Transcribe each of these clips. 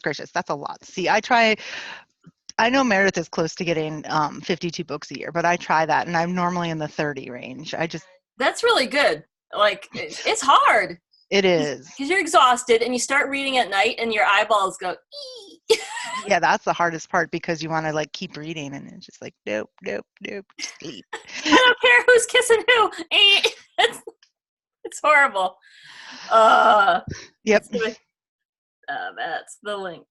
gracious, that's a lot. See, I know Meredith is close to getting 52 books a year, but I try that, and I'm normally in the 30 range. That's really good. Like, it's hard. It is. Because you're exhausted, and you start reading at night, and your eyeballs go, ee. Yeah, that's the hardest part because you want to like keep reading, and it's just like, nope, sleep. I don't care who's kissing who. It's horrible. Yep. That's the link.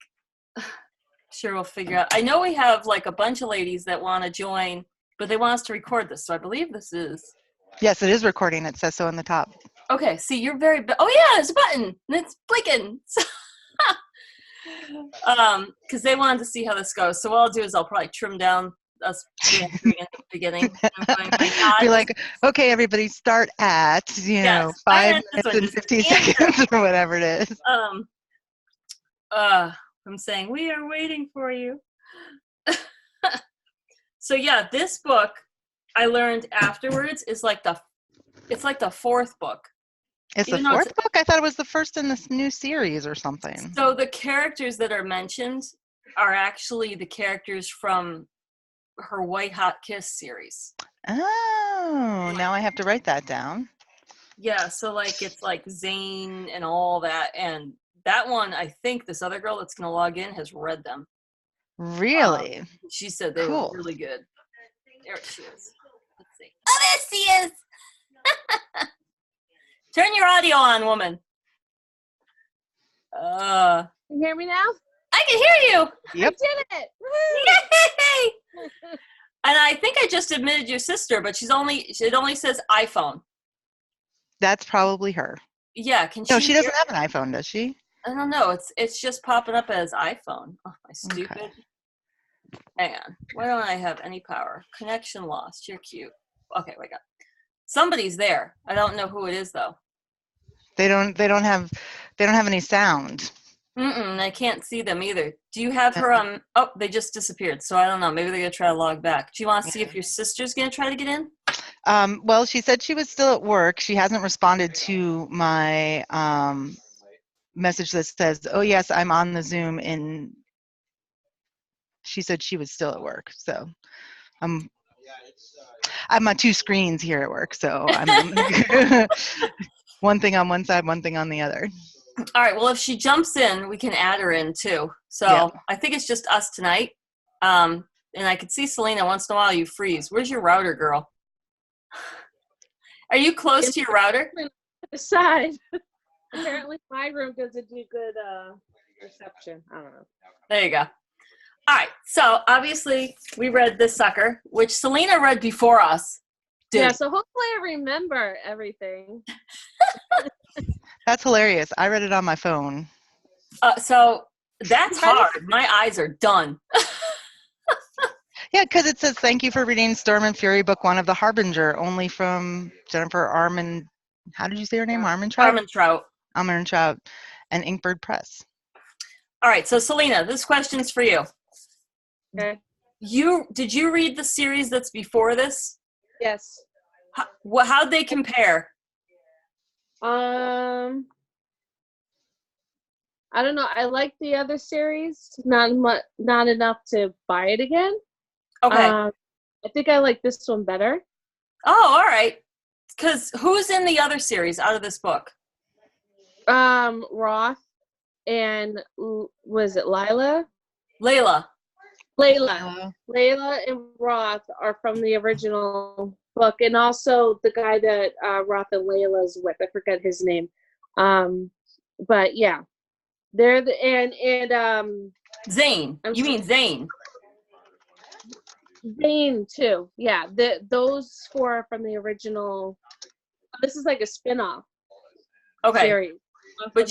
Sure, we'll figure out. I know we have like a bunch of ladies that want to join, but they want us to record this, so I believe this is. Yes, it is recording. It says so on the top. Okay, see, you're very. Oh yeah, there's a button, and it's blinking. Because they wanted to see how this goes. So what I'll do is I'll probably trim down us in the beginning. Going, be like, okay, everybody, start at 5 minutes and 50 seconds or whatever it is. I'm saying we are waiting for you. So yeah, this book I learned afterwards is like it's like the fourth book. It's the fourth book? I thought it was the first in this new series or something. So the characters that are mentioned are actually the characters from her White Hot Kiss series. Oh, now I have to write that down. Yeah, so like it's like Zane and all that, and that one, I think this other girl that's going to log in has read them. Really? She said they were really good. There she is. Let's see. Oh, there she is! Turn your audio on, woman. Can you hear me now? I can hear you! Yep. I did it! Yay! And I think I just admitted your sister, but it only says iPhone. That's probably her. Yeah, No, she doesn't have an iPhone, does she? I don't know. It's just popping up as iPhone. Oh, my stupid. Okay. Hang on. Why don't I have any power? Connection lost. You're cute. Okay, wake up. Somebody's there. I don't know who it is though. They don't have any sound. I can't see them either. Do you have her oh, they just disappeared. So I don't know. Maybe they're gonna try to log back. Do you want to see if your sister's gonna try to get in? Well, she said she was still at work. She hasn't responded to my message that says, oh yes, I'm on the Zoom, and she said she was still at work. So I'm on two screens here at work, so I'm one thing on one side, one thing on the other. All right, well, if she jumps in, we can add her in too. So I think it's just us tonight. And I could see Selena once in a while you freeze. Where's your router, girl? Are you close to your router? The side. Apparently my room doesn't do good reception. I don't know. There you go. All right. So obviously we read this sucker, which Selena read before us. Yeah, so hopefully I remember everything. That's hilarious. I read it on my phone. So that's hard. My eyes are done. Yeah, because it says, thank you for reading Storm and Fury, Book 1 of The Harbinger, only from Jennifer how did you say her name? Armentrout? Armentrout and Inkbird Press. All right, so Selena, this question's for you. Okay. Did you read the series that's before this? Yes. How'd they compare? I don't know. I like the other series, not enough to buy it again. Okay. I think I like this one better. Oh, all right. Because who's in the other series out of this book? Roth and was it Layla? Layla and Roth are from the original book, and also the guy that Roth and Layla's with. I forget his name. But yeah, they're and Zane. You mean Zane? Zane too. Yeah, those four are from the original. This is like a spin-off series. But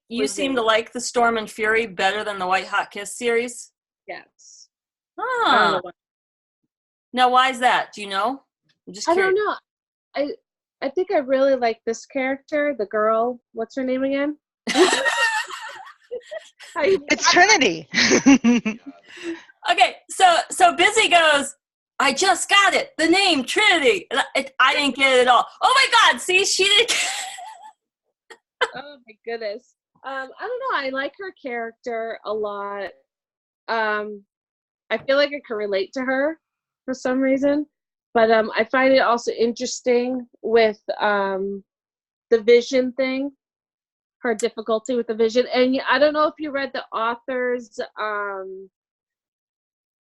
you seem to like the Storm and Fury better than the White Hot Kiss series? Yes. Oh. I don't know why. Now, why is that? Do you know? I'm just curious. I don't know. I think I really like this character, the girl. What's her name again? It's Trinity. Okay, so Busy goes, I just got it. The name, Trinity. I didn't get it at all. Oh my God, see, she didn't. Oh my goodness. I don't know. I like her character a lot. I feel like I can relate to her for some reason, but I find it also interesting with the vision thing, her difficulty with the vision. And I don't know if you read the author's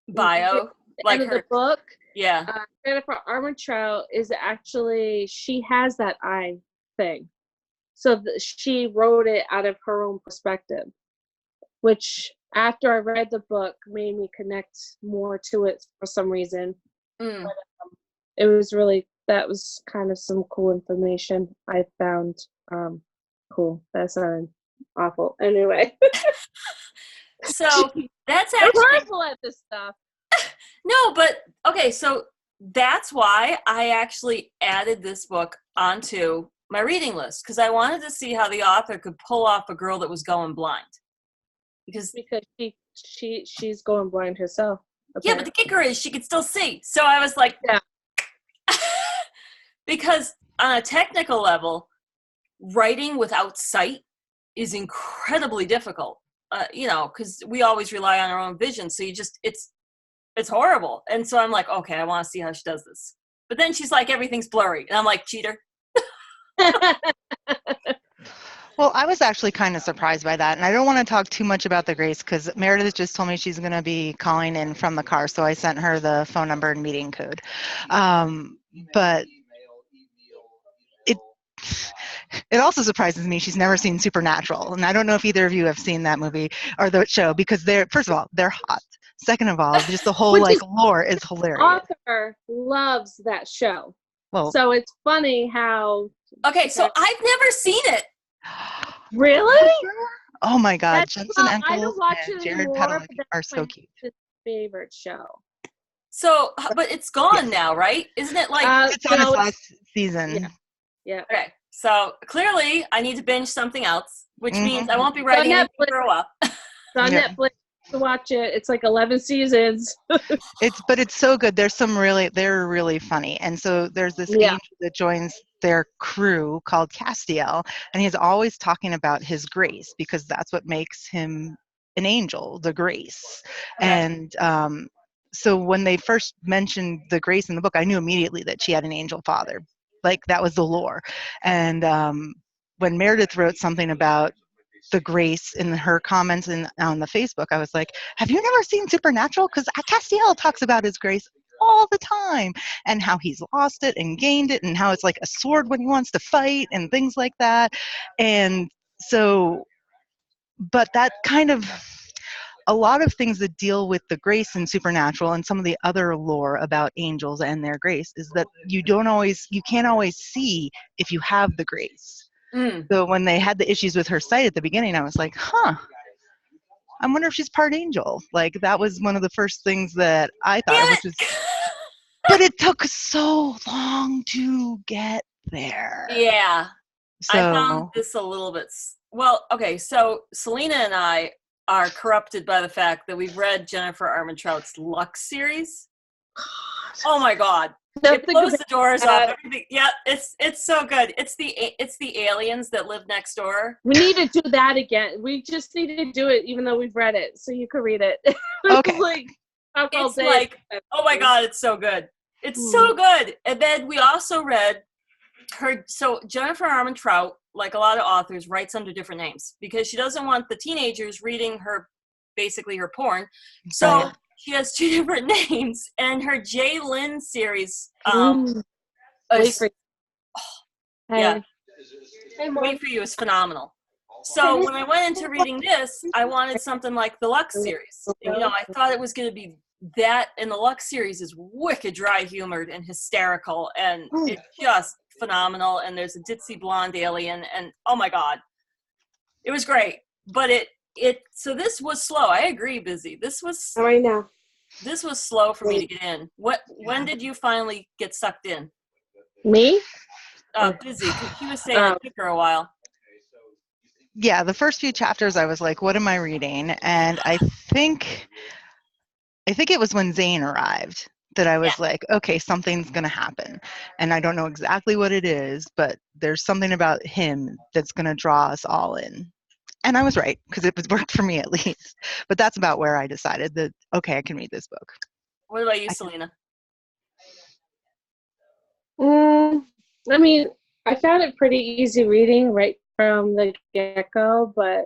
Bio, like end of her. the book. Yeah. Jennifer Armentrout is actually, she has that eye thing. So she wrote it out of her own perspective, which after I read the book made me connect more to it for some reason. Mm. But, it was really, that was kind of some cool information I found. Cool. That sounded awful. Anyway. So that's I'm actually horrible at this stuff. no, but okay, so that's why I actually added this book onto my reading list, because I wanted to see how the author could pull off a girl that was going blind. Because she's going blind herself. yeah, but the kicker is she could still see. So I was like, yeah. Because on a technical level, writing without sight is incredibly difficult. Because we always rely on our own vision. So it's horrible. And so I'm like, okay, I want to see how she does this. But then she's like, everything's blurry. And I'm like, cheater. Well, I was actually kind of surprised by that. And I don't want to talk too much about the Grace because Meredith just told me she's going to be calling in from the car. So I sent her the phone number and meeting code. But it also surprises me she's never seen Supernatural. And I don't know if either of you have seen that movie or the show, because first of all, they're hot. Second of all, just the whole lore is hilarious. Author loves that show. Well, so it's funny how. Okay, so I've never seen it. Really? Oh my God, Jensen Ackles and Jared Padalecki are so cute. His favorite show. So, but it's gone now, right? Isn't it like it's on its last season? Yeah. Okay, so clearly I need to binge something else, which means I won't be writing anything for a while. It's on Netflix to watch it. It's like 11 seasons. But it's so good. They're really funny. And so there's this angel that joins their crew called Castiel, and he's always talking about his grace because that's what makes him an angel, the grace. Okay. And so when they first mentioned the grace in the book, I knew immediately that she had an angel father. Like that was the lore. And when Meredith wrote something about the grace in her comments on the Facebook, I was like, have you never seen Supernatural? Because Castiel talks about his grace all the time and how he's lost it and gained it and how it's like a sword when he wants to fight and things like that. And so, but that kind of, a lot of things that deal with the grace in Supernatural and some of the other lore about angels and their grace is that you can't always see if you have the grace. So when they had the issues with her sight at the beginning, I was like, I wonder if she's part angel. Like that was one of the first things that I thought, which was, but it took so long to get there. Yeah. So, I found this a little bit, well, okay. So Selena and I are corrupted by the fact that we've read Jennifer Armentrout's Lux series. Oh my God. It blows the doors off everything. Yeah, it's so good. It's the aliens that live next door. We need to do that again. We just need to do it, even though we've read it, so you can read it. Okay. It's like, oh my God, it's so good. It's so good. And then we also read her. So Jennifer Armentrout, like a lot of authors, writes under different names because she doesn't want the teenagers reading basically her porn. So. She has two different names, and her J. Lynn series. Wait for You is phenomenal. So when I went into reading this, I wanted something like the Lux series. I thought it was going to be that, and the Lux series is wicked dry humored and hysterical, and it's just phenomenal. And there's a ditzy blonde alien, and oh my God, it was great. But so this was slow. I agree, Busy. This was right now. This was slow for me to get in. When did you finally get sucked in? Me? Busy. She was saying it took her a while. Yeah, the first few chapters I was like, what am I reading? And I think it was when Zane arrived that I was like, okay, something's going to happen. And I don't know exactly what it is, but there's something about him that's going to draw us all in. And I was right, because it was worked for me at least. But that's about where I decided that, okay, I can read this book. What about you, Selena? I mean, I found it pretty easy reading right from the get-go, but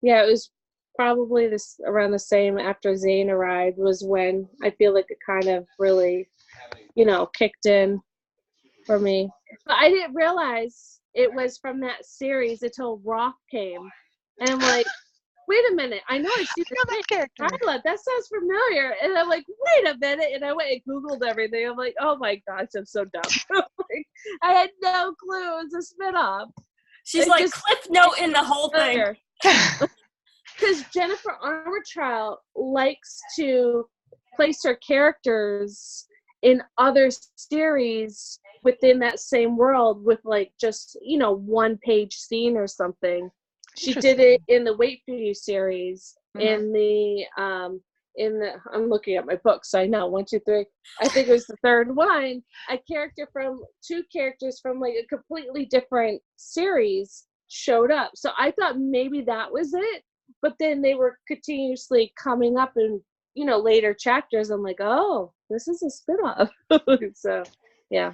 yeah, it was probably this around the same after Zane arrived was when I feel like it kind of really, kicked in for me. But I didn't realize it was from that series until Roth came. And I'm like, wait a minute, I know I've seen I know that character. Carla, that sounds familiar. And I'm like, wait a minute. And I went and Googled everything. I'm like, oh my gosh, I'm so dumb. Like, I had no clue it was a spinoff. She's It like just- cliff note in the whole thing. Because Jennifer Armentrout likes to place her characters in other series within that same world with like just, one page scene or something. She did it in the Wait For You series, in the I'm looking at my book, so I know 1, 2, 3. I think it was the third one. Two characters from like a completely different series showed up. So I thought maybe that was it, but then they were continuously coming up in later chapters. I'm like, oh, this is a spinoff. So yeah.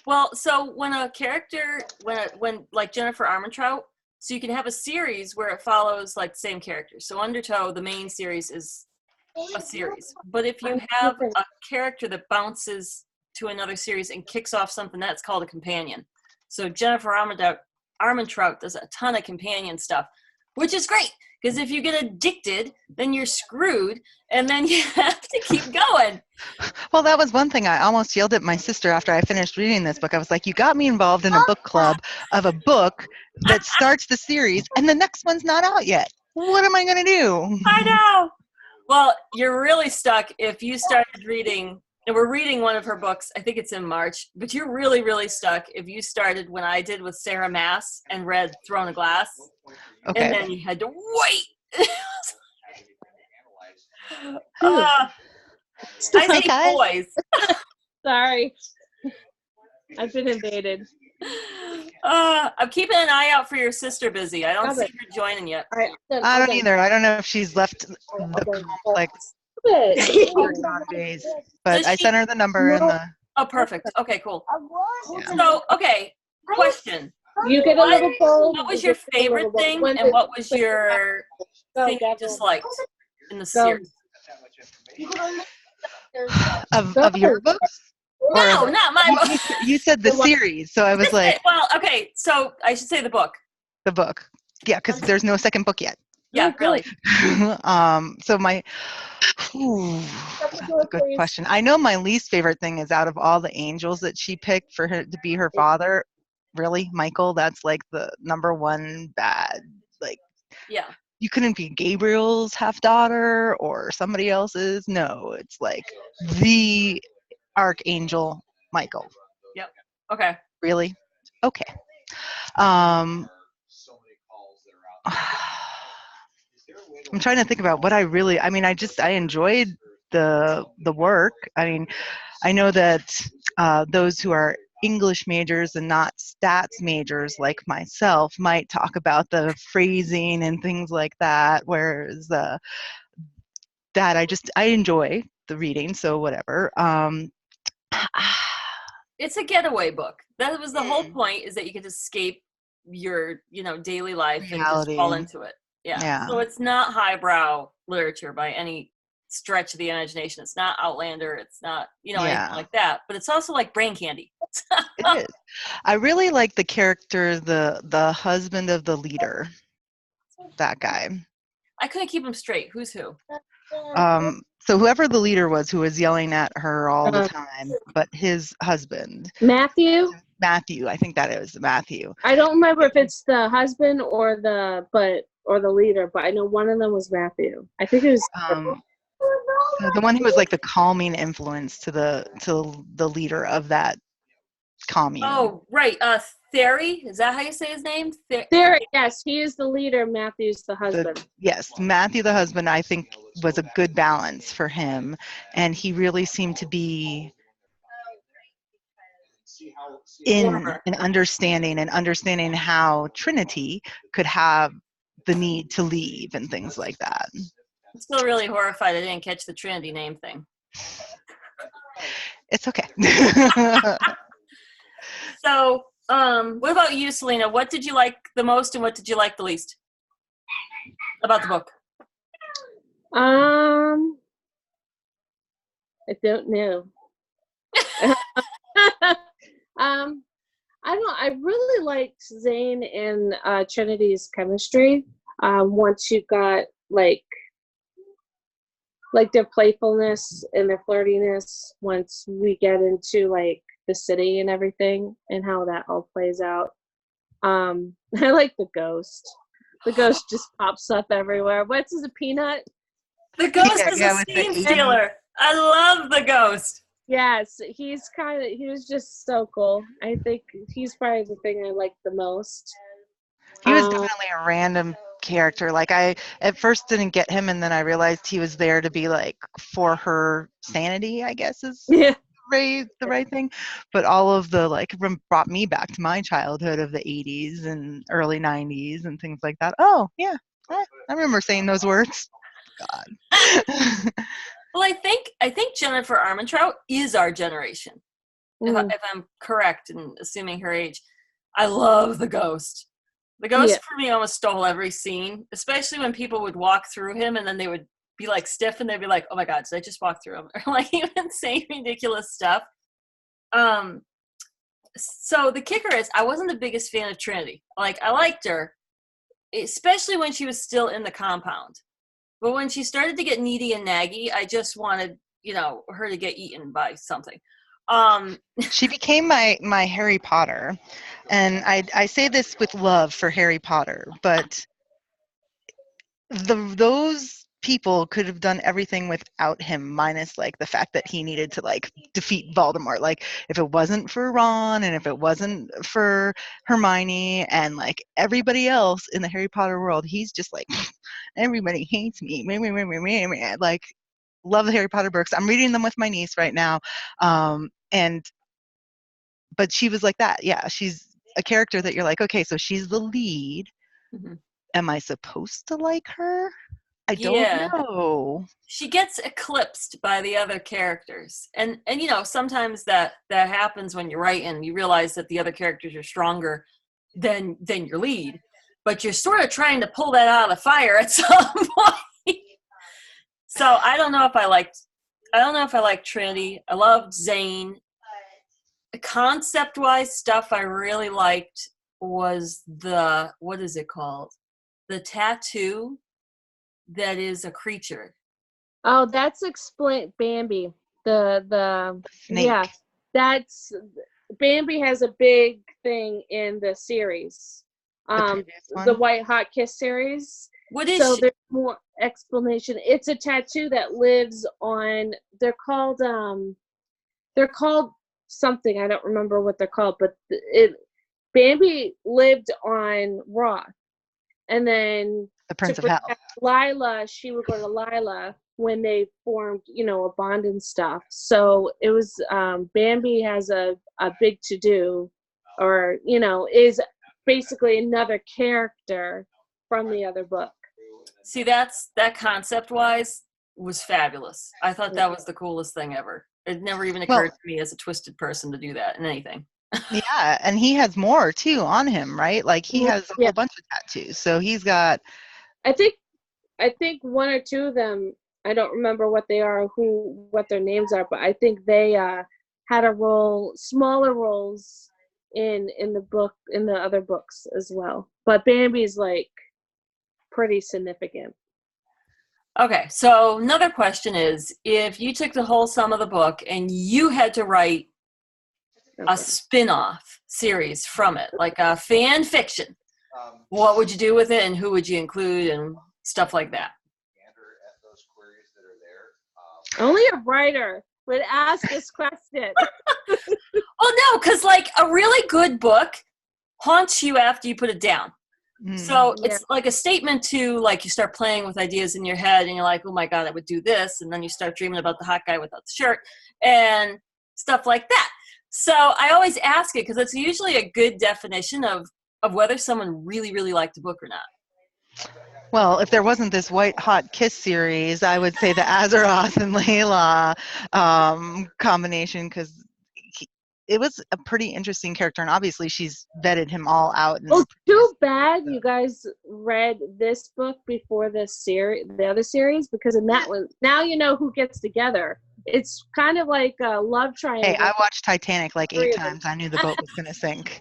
Well, so when a character, when like Jennifer Armentrout, so you can have a series where it follows like the same characters. So Undertow, the main series is a series. But if you have a character that bounces to another series and kicks off something, that's called a companion. So Jennifer Armentrout does a ton of companion stuff, which is great. Because if you get addicted, then you're screwed, and then you have to keep going. Well, that was one thing I almost yelled at my sister after I finished reading this book. I was like, you got me involved in a book club of a book that starts the series, and the next one's not out yet. What am I going to do? I know. Well, you're really stuck if you started reading, and we're reading one of her books, I think it's in March, but you're really, really stuck if you started when I did with Sarah Maas and read Throne of Glass. Okay. And then you had to wait. I say boys. Sorry. I've been invaded. I'm keeping an eye out for your sister, Busy. I don't see her joining yet. All right, I don't either. I don't know if she's left the complex nowadays, but I sent her the number and the. Oh, perfect. Okay, cool. Yeah. So, okay, question. You get a little bowl. What was your favorite thing, and what was your thing you disliked in the series? Of your books? No, not my book. You said the series, so I was like. Well, okay, so I should say the book. The book. Yeah, because there's no second book yet. Yeah, really. So that's a good question. I know my least favorite thing is out of all the angels that she picked for her to be her father, really, Michael, that's like the number one bad. Like, yeah, you couldn't be Gabriel's half daughter or somebody else's. No, it's like the Archangel Michael. Yep. Okay. Really? Okay. I'm trying to think about what I enjoyed the work. I mean, I know that those who are English majors and not stats majors like myself might talk about the phrasing and things like that, whereas that I enjoy the reading, so whatever. It's a getaway book. That was the whole point, is that you could escape your daily life and just fall into it. Yeah. So it's not highbrow literature by any stretch of the imagination. It's not Outlander. It's not, anything like that. But it's also like brain candy. It is. I really like the character, the husband of the leader. That guy. I couldn't keep him straight. Who's who? So whoever the leader was who was yelling at her all the time, but his husband. Matthew, I think that is Matthew. I don't remember if it's the husband or the leader, but I know one of them was Matthew. I think it was the one who was like the calming influence to the leader of that commune. Oh, right. Theory, is that how you say his name? Theory, yes, he is the leader. Matthew's the husband. Yes, Matthew the husband, I think, was a good balance for him, and he really seemed to be in an understanding how Trinity could have the need to leave and things like that. I'm still really horrified I didn't catch the Trinity name thing. It's okay. So, what about you, Selena? What did you like the most and what did you like the least about the book? I don't know. I don't know. I really liked Zane and Trinity's chemistry. Once you got like their playfulness and their flirtiness, once we get into like the city and everything and how that all plays out. I like the ghost. The ghost just pops up everywhere. What's his, a peanut? The ghost is a scene stealer. I love the ghost. Yes, he was just so cool. I think he's probably the thing I like the most. He was definitely a random character. Like, I at first didn't get him, and then I realized he was there to be like for her sanity, I guess is the right thing. But all of the like brought me back to my childhood of the 80s and early 90s and things like that. Oh yeah, I remember saying those words. God. Well, I think Jennifer Armentrout is our generation. If I'm correct in assuming her age. I love the ghost. The ghost for me almost stole every scene, especially when people would walk through him and then they would be like stiff and they'd be like, oh my God, did I just walk through him? Or like even say ridiculous stuff. So the kicker is I wasn't the biggest fan of Trinity. Like, I liked her, especially when she was still in the compound. But when she started to get needy and naggy, I just wanted, her to get eaten by something. She became my Harry Potter, and I say this with love for Harry Potter, but those people could have done everything without him, minus like the fact that he needed to like defeat Voldemort. Like, if it wasn't for Ron and if it wasn't for Hermione and like everybody else in the Harry Potter world, he's just like, everybody hates me. Like, love the Harry Potter books. I'm reading them with my niece right now. But she was like that. Yeah, she's a character that you're like, okay, so she's the lead. Mm-hmm. Am I supposed to like her? I don't know. She gets eclipsed by the other characters. And sometimes that happens when you're writing. You realize that the other characters are stronger than your lead. But you're sort of trying to pull that out of the fire at some point. So I don't know if I liked Trinity. I loved Zane. Concept-wise stuff I really liked was what is it called? The tattoo that is a creature. Oh, that's Bambi. The snake. Yeah, that's Bambi has a big thing in the series. The White Hot Kiss series. What is so there's more explanation. It's a tattoo that lives on. They're called something. I don't remember what they're called, but Bambi lived on Roth, and then the Prince of Hell. Lila, she would go to Lila when they formed, a bond and stuff. So it was Bambi has a big to do, or is basically another character from the other book. See, that concept wise was fabulous. I thought that was the coolest thing ever. It never even occurred to me as a twisted person to do that in anything. Yeah, and he has more too on him, right? Like, he has a whole bunch of tattoos. So he's got. I think one or two of them. I don't remember what they are, what their names are, but I think they had smaller roles in the book, in the other books as well. But Bambi's like pretty significant. Okay, so another question is, if you took the whole sum of the book and you had to write a spin-off series from it, like a fan fiction, what would you do with it and who would you include and stuff like that? Only a writer would ask this question. Oh, no, because like a really good book haunts you after you put it down. So it's like a statement to, like, you start playing with ideas in your head and you're like, oh my God, I would do this. And then you start dreaming about the hot guy without the shirt and stuff like that. So I always ask it because it's usually a good definition of whether someone really, really liked the book or not. Well, if there wasn't this white hot kiss series, I would say the Azeroth and Layla combination, because it was a pretty interesting character, and obviously she's vetted him all out. Oh, too bad you guys read this book before this series, the other series, because in that one, now you know who gets together. It's kind of like a love triangle. Hey, I watched Titanic like 8 times. I knew the boat was going to sink.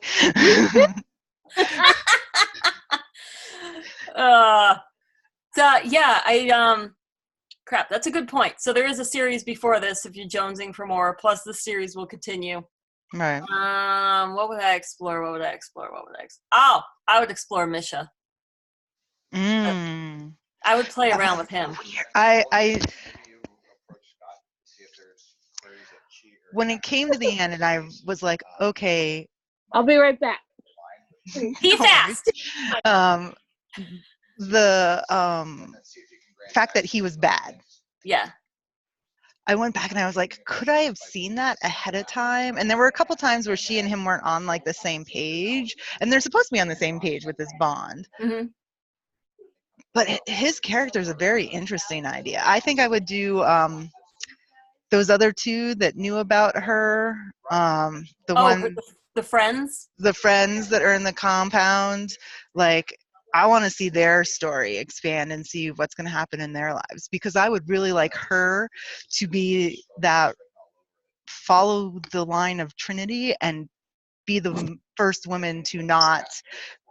Crap, that's a good point. So there is a series before this if you're jonesing for more, plus the series will continue. Right. What would I explore? Oh, I would explore Misha. Mm. I would play around with him. I when it came to the end and I was like, okay. I'll be right back. Be fast. The fact that he was bad. Yeah. I went back and I was like, could I have seen that ahead of time? And there were a couple times where she and him weren't on like the same page, and they're supposed to be on the same page with this bond. Mm-hmm. But his character is a very interesting idea. I think I would do those other two that knew about her. The friends that are in the compound. Like, I want to see their story expand and see what's going to happen in their lives, because I would really like her to be that follow the line of Trinity and be the first woman to not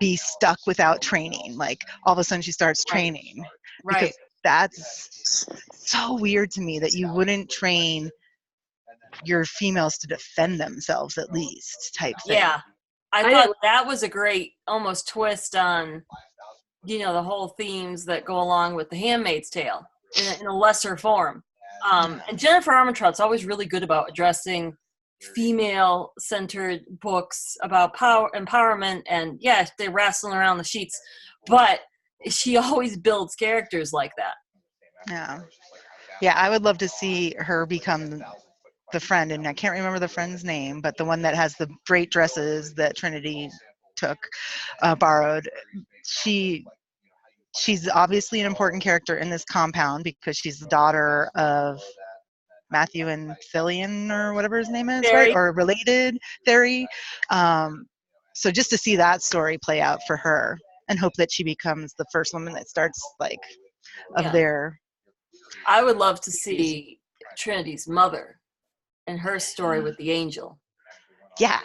be stuck without training. Like, all of a sudden she starts training. Right. Because that's so weird to me that you wouldn't train your females to defend themselves, at least, type thing. Yeah. I thought that was a great almost twist on, the whole themes that go along with The Handmaid's Tale in a lesser form. And Jennifer Armentrout's always really good about addressing female-centered books about power, empowerment, and yeah, they're wrestling around the sheets, but she always builds characters like that. Yeah, I would love to see her become the friend, and I can't remember the friend's name, but the one that has the great dresses that Trinity borrowed. She's obviously an important character in this compound because she's the daughter of Matthew and Fillion, or whatever his name is, Theory. right? Or related Theory. So just to see that story play out for her, and hope that she becomes the first woman that starts their. I would love to see Trinity's mother and her story with the angel. Yeah.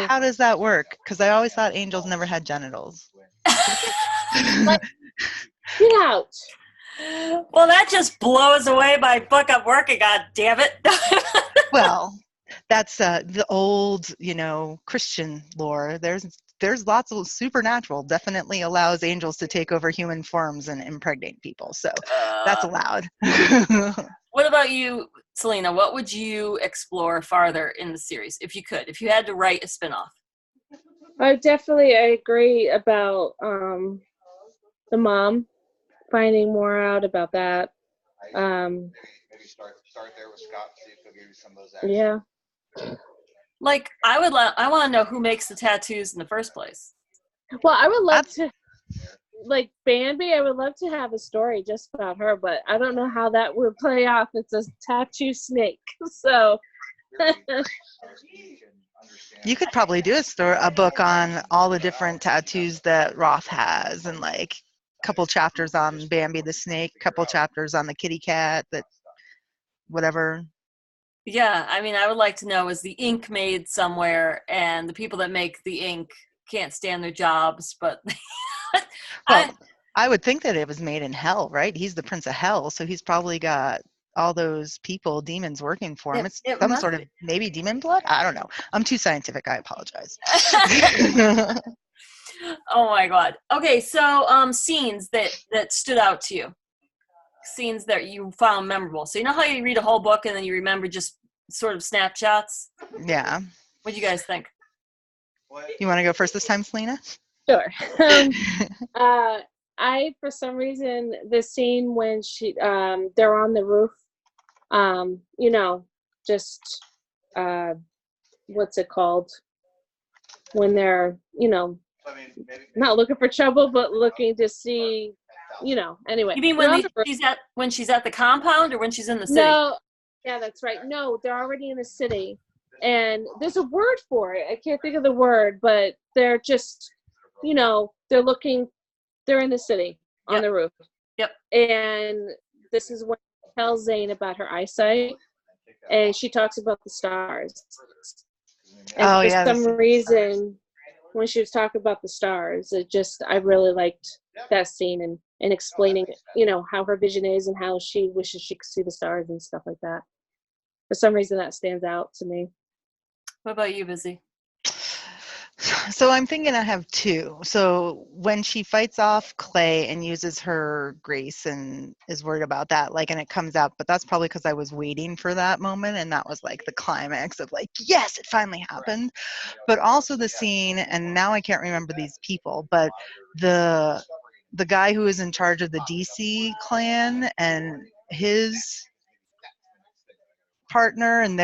How does that work? Because I always thought angels never had genitals. Get out. Well, that just blows away my book I'm working on, damn it. Well, that's the old, Christian lore. There's lots of supernatural. Definitely allows angels to take over human forms and impregnate people. So that's allowed. What about you, Selena? What would you explore farther in the series if you could? If you had to write a spinoff? I agree about the mom, finding more out about that. Maybe start there with Scott, see if he'll give you some of those actions. Yeah. Like, I want to know who makes the tattoos in the first place. Well, I would love to, like Bambi, I would love to have a story just about her, but I don't know how that would play off. It's a tattoo snake, so. You could probably do a book on all the different tattoos that Roth has, and like a couple chapters on Bambi the snake, couple chapters on the kitty cat, that whatever. Yeah, I mean, I would like to know, is the ink made somewhere and the people that make the ink can't stand their jobs, but I would think that it was made in hell, right? He's the Prince of Hell, so he's probably got all those demons working for him. It's some sort of maybe demon blood? I don't know. I'm too scientific. I apologize. Oh my God. Okay, so scenes that stood out to you. Scenes that you found memorable. So you know how you read a whole book and then you remember just sort of snapshots? Yeah. What do you guys think? You want to go first this time, Selena? Sure. I, for some reason, the scene when they're on the roof, what's it called? When they're, not looking for trouble, but looking to see, anyway. You mean when she's at the compound or when she's in the city? No, yeah, that's right. No, they're already in the city. And there's a word for it. I can't think of the word, but they're just, they're in the city on the roof. Yep. And this is when she tells Zane about her eyesight, and she talks about the stars. And for some reason, when she was talking about the stars, I really liked that scene and explaining, how her vision is and how she wishes she could see the stars and stuff like that. For some reason, that stands out to me. What about you, Busy? So I'm thinking I have two. So when she fights off Clay and uses her grace and is worried about that, and it comes out, but that's probably because I was waiting for that moment, and that was the climax of yes, it finally happened. But also the scene, and now I can't remember these people, but the guy who is in charge of the DC clan and his partner and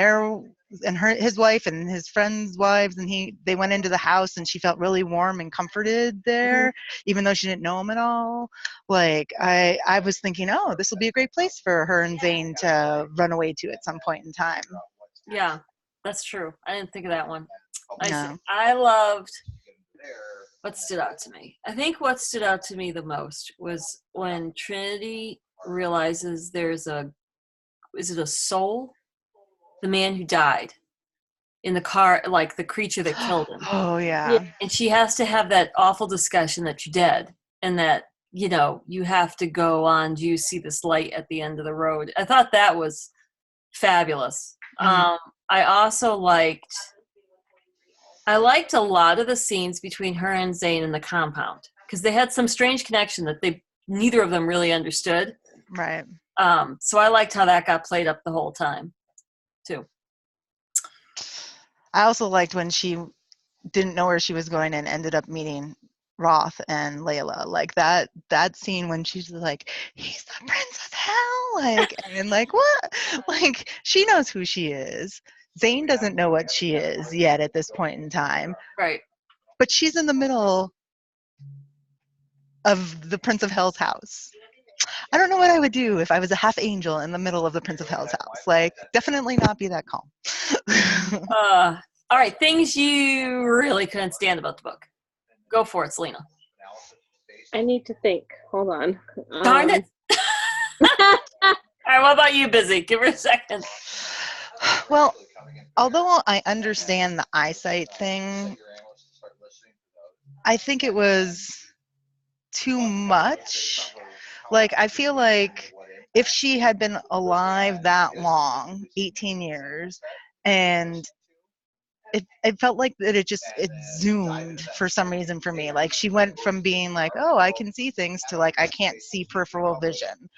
his wife and his friends' wives, and they went into the house, and she felt really warm and comforted there, even though she didn't know him at all. I was thinking, oh, this will be a great place for her and Zane to run away to at some point in time. Yeah, that's true. I didn't think of that one. No. I loved what stood out to me. I think what stood out to me the most was when Trinity realizes is it a soul? The man who died in the car, the creature that killed him. Oh, yeah. And she has to have that awful discussion that you're dead and that, you have to go on. Do you see this light at the end of the road? I thought that was fabulous. I also liked a lot of the scenes between her and Zane in the compound because they had some strange connection that neither of them really understood. Right. So I liked how that got played up the whole time too. I also liked when she didn't know where she was going and ended up meeting Roth and Layla. That scene when she's he's the prince of hell, and what? She knows who she is. Zane doesn't know what she is yet at this point in time. Right. But she's in the middle of the Prince of Hell's house. I don't know what I would do if I was a half angel in the middle of the Prince of Hell's house. Definitely not be that calm. All right, things you really couldn't stand about the book. Go for it, Selena. I need to think. Hold on. Darn it. All right, what about you, Busy? Give her a second. Well, although I understand the eyesight thing, I think it was too much. I feel like if she had been alive that long, 18 years, and it felt like that it zoomed for some reason for me. She went from being oh, I can see things to I can't see peripheral vision.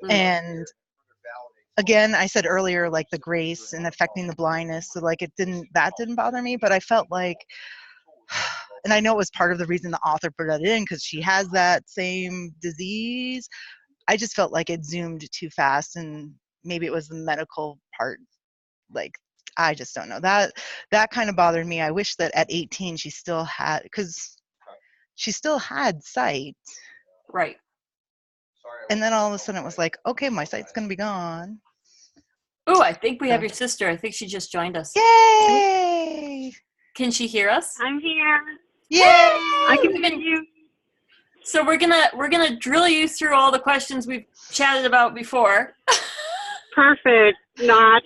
And again, I said earlier, the grace and affecting the blindness. So that didn't bother me, but I felt and I know it was part of the reason the author put that in because she has that same disease. I just felt it zoomed too fast, and maybe it was the medical part. I just don't know. That kind of bothered me. I wish that at 18 she still had, because she still had sight. Right. And then all of a sudden it was okay, my sight's going to be gone. Oh, I think we have your sister. I think she just joined us. Yay! Can she hear us? I'm here. Yay! I can hear you. So we're gonna drill you through all the questions we've chatted about before. Perfect. Not.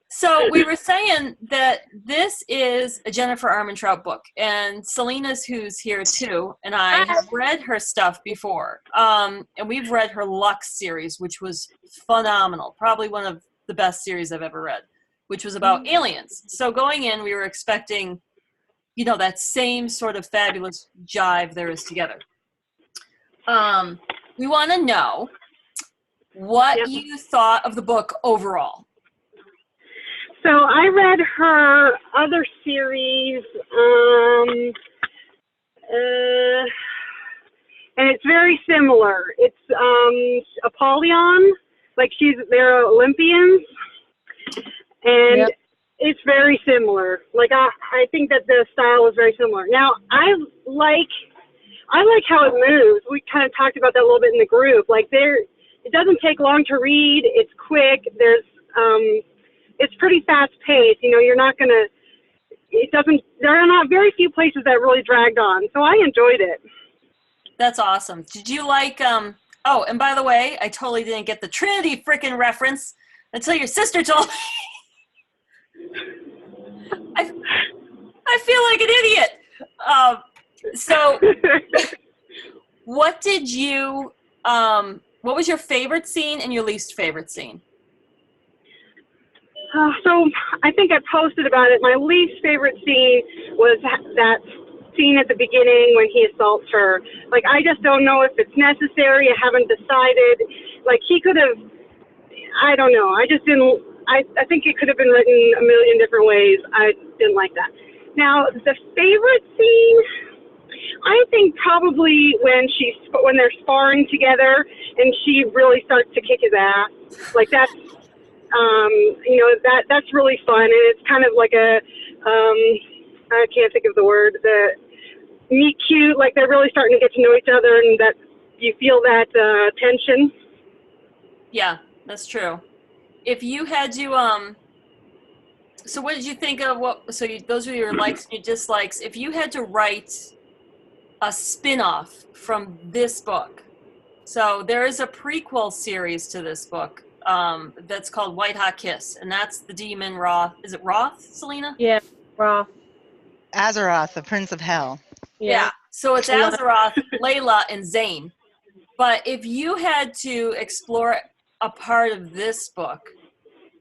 So we were saying that this is a Jennifer Armentrout book, and Selena's, who's here too, and I have read her stuff before. And we've read her Lux series, which was phenomenal. Probably one of the best series I've ever read, which was about aliens. So going in, we were expecting, that same sort of fabulous jive there is together. We want to know what you thought of the book overall. So I read her other series, and it's very similar. It's Apollyon, they're Olympians, and It's very similar. Like I think that the style is very similar. Now I like how it moves. We kind of talked about that a little bit in the group. Like it doesn't take long to read. It's quick. It's pretty fast paced. You know, you're not gonna. There are not very few places that really dragged on. So I enjoyed it. That's awesome. Did you like? Oh, and by the way, I totally didn't get the Trinity frickin' reference until your sister told me. I feel like an idiot. So, what did you? What was your favorite scene and your least favorite scene? So I think I posted about it. My least favorite scene was that scene at the beginning when he assaults her. Like, I just don't know if it's necessary. I haven't decided. Like, he could have, I don't know. I just didn't, I think it could have been written a million different ways. I didn't like that. Now, the favorite scene, I think probably when they're sparring together and she really starts to kick his ass. Like, that's, you know, that's really fun, and it's kind of like I can't think of the word, the meet cute, like they're really starting to get to know each other, and that you feel that tension. Yeah, that's true. If you had to, so what did you think of those were your likes and your dislikes. If you had to write a spin-off from this book, so there is a prequel series to this book, that's called White Hot Kiss, and that's the demon Roth. Is it Roth, Selena? Yeah, Roth. Azeroth, the Prince of Hell. Yeah. So it's Azeroth, Layla, and Zane. But if you had to explore a part of this book,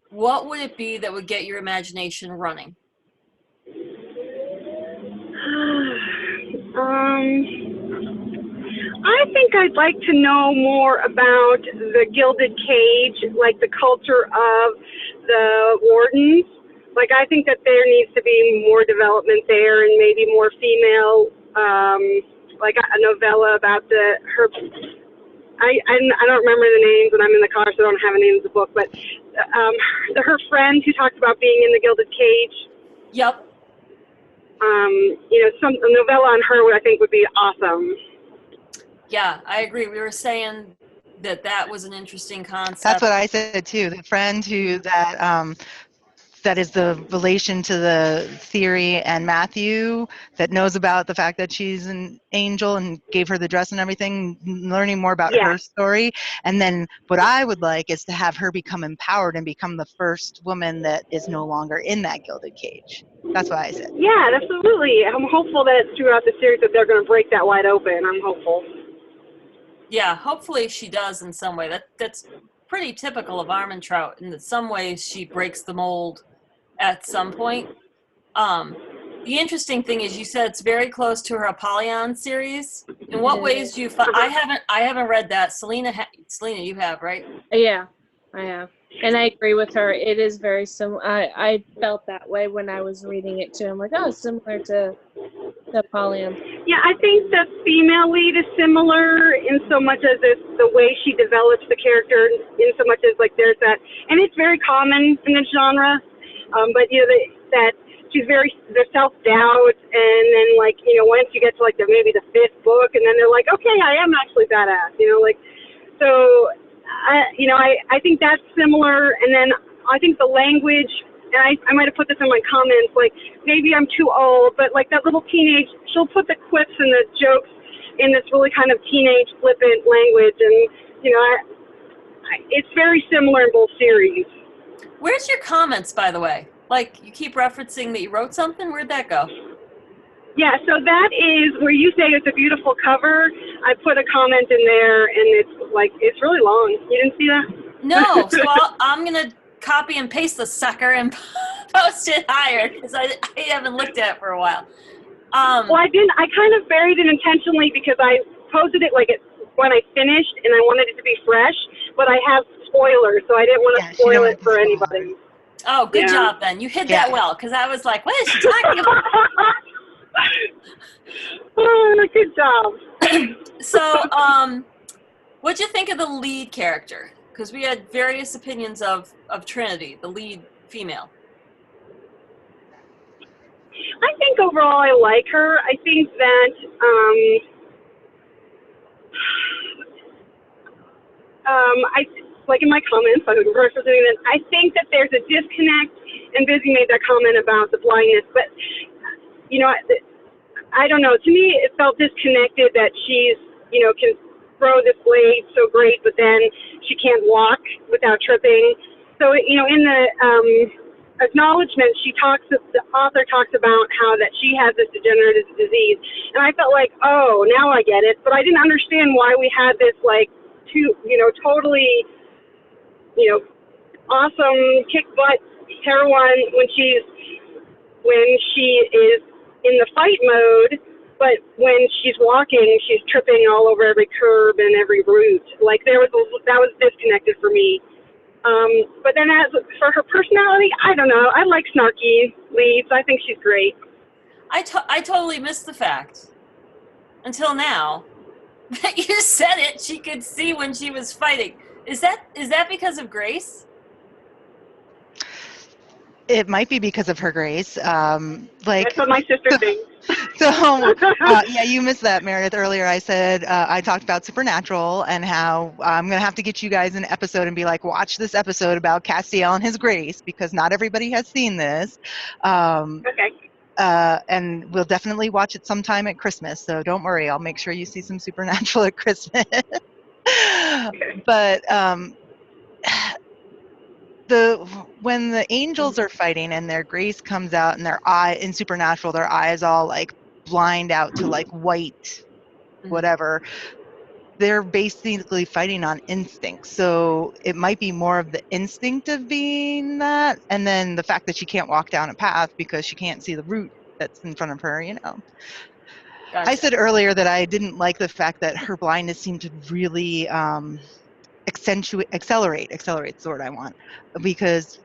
what would it be that would get your imagination running? I think I'd like to know more about the Gilded Cage, like the culture of the wardens. Like, I think that there needs to be more development there, and maybe more female, like a novella about her. I don't remember the names when I'm in the car, so I don't have the names of the book. But her friend who talked about being in the Gilded Cage. Yep. You know, a novella on her, I think, would be awesome. Yeah, I agree. We were saying that was an interesting concept. That's what I said too. The friend that is the relation to the theory and Matthew, that knows about the fact that she's an angel and gave her the dress and everything, learning more about her story. And then what I would like is to have her become empowered and become the first woman that is no longer in that gilded cage. That's what I said. Yeah, absolutely. I'm hopeful that throughout the series that they're going to break that wide open. I'm hopeful. Yeah, hopefully she does in some way. That's pretty typical of Armentrout. In some ways, she breaks the mold at some point. The interesting thing is, you said it's very close to her Apollyon series. In what ways do you find? I haven't read that. Selena, you have, right? Yeah, I have. And I agree with her. It is very similar. I felt that way when I was reading it too. I'm like, oh, it's similar to Apollyon. Yeah, I think the female lead is similar in so much as it's the way she develops the character, in so much as like there's that, and it's very common in the genre. But you know that she's the self-doubt, and then like, you know, once you get to like maybe the 5th book, and then they're like, okay, I am actually badass, you know, like, so I think that's similar. And then I think the language, and I might have put this in my comments, like maybe I'm too old, but like that little teenage, she'll put the quips and the jokes in this really kind of teenage flippant language, and you know, it's very similar in both series. Where's your comments, by the way? Like, you keep referencing that you wrote something. Where'd that go? Yeah, so that is where you say it's a beautiful cover. I put a comment in there, and it's really long. You didn't see that? No, so I'm going to copy and paste the sucker and post it higher, because I haven't looked at it for a while. Well, I didn't. I kind of buried it intentionally because I posted it when I finished, and I wanted it to be fresh, but I have spoilers, so I didn't want to spoil it for anybody. Oh, good job then. You hid that well, because I was like, what is she talking about? Oh, good job. So, what'd you think of the lead character? Because we had various opinions of Trinity, the lead female. I think overall I like her. I think that I like in my comments, I was doing that. I think that there's a disconnect, and Busy made that comment about the blindness. But you know, I don't know. To me, it felt disconnected that she's can throw this blade so great, but then she can't walk without tripping. So in the acknowledgement, the author talks about how that she has this degenerative disease, and I felt like, oh, now I get it. But I didn't understand why we had this totally awesome kick butt heroine when she is in the fight mode, but when she's walking, she's tripping all over every curb and every route. Like that was disconnected for me. But then as for her personality, I don't know. I like snarky leads. I think she's great. I totally missed the fact until now that you said it. She could see when she was fighting. Is that because of Grace? It might be because of her Grace. That's what my sister thinks. So, yeah, you missed that, Meredith. Earlier, I said I talked about Supernatural and how I'm going to have to get you guys an episode and be like, watch this episode about Castiel and his Grace, because not everybody has seen this. Okay. And we'll definitely watch it sometime at Christmas. So don't worry, I'll make sure you see some Supernatural at Christmas. Okay. But when the angels are fighting and their Grace comes out and in Supernatural, their eyes all like blind out to like white, whatever, they're basically fighting on instinct. So it might be more of the instinct of being that, and then the fact that she can't walk down a path because she can't see the route that's in front of her, Gotcha. I said earlier that I didn't like the fact that her blindness seemed to really accelerate the word I want, because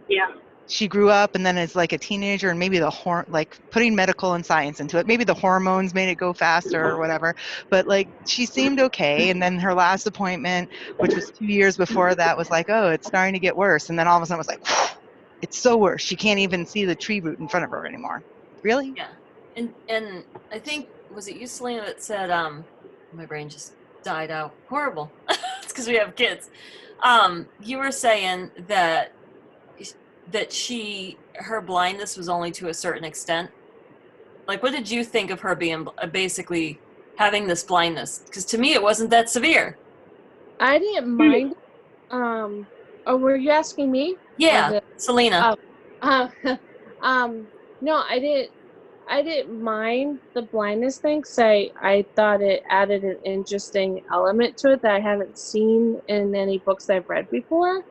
she grew up and then as like a teenager, and maybe like putting medical and science into it, maybe the hormones made it go faster or whatever, but like she seemed okay, and then her last appointment, which was 2 years before that, was like, oh, it's starting to get worse, and then all of a sudden it was like, whew, it's so worse, she can't even see the tree root in front of her anymore. Really? Yeah. And I think, was it you, Selena, that said, my brain just died out. Horrible. It's because we have kids. You were saying that her blindness was only to a certain extent. Like, what did you think of her being basically having this blindness? Because to me, it wasn't that severe. I didn't mind. Oh, were you asking me? Yeah, Selena. No, I didn't mind the blindness thing, because I thought it added an interesting element to it that I haven't seen in any books I've read before.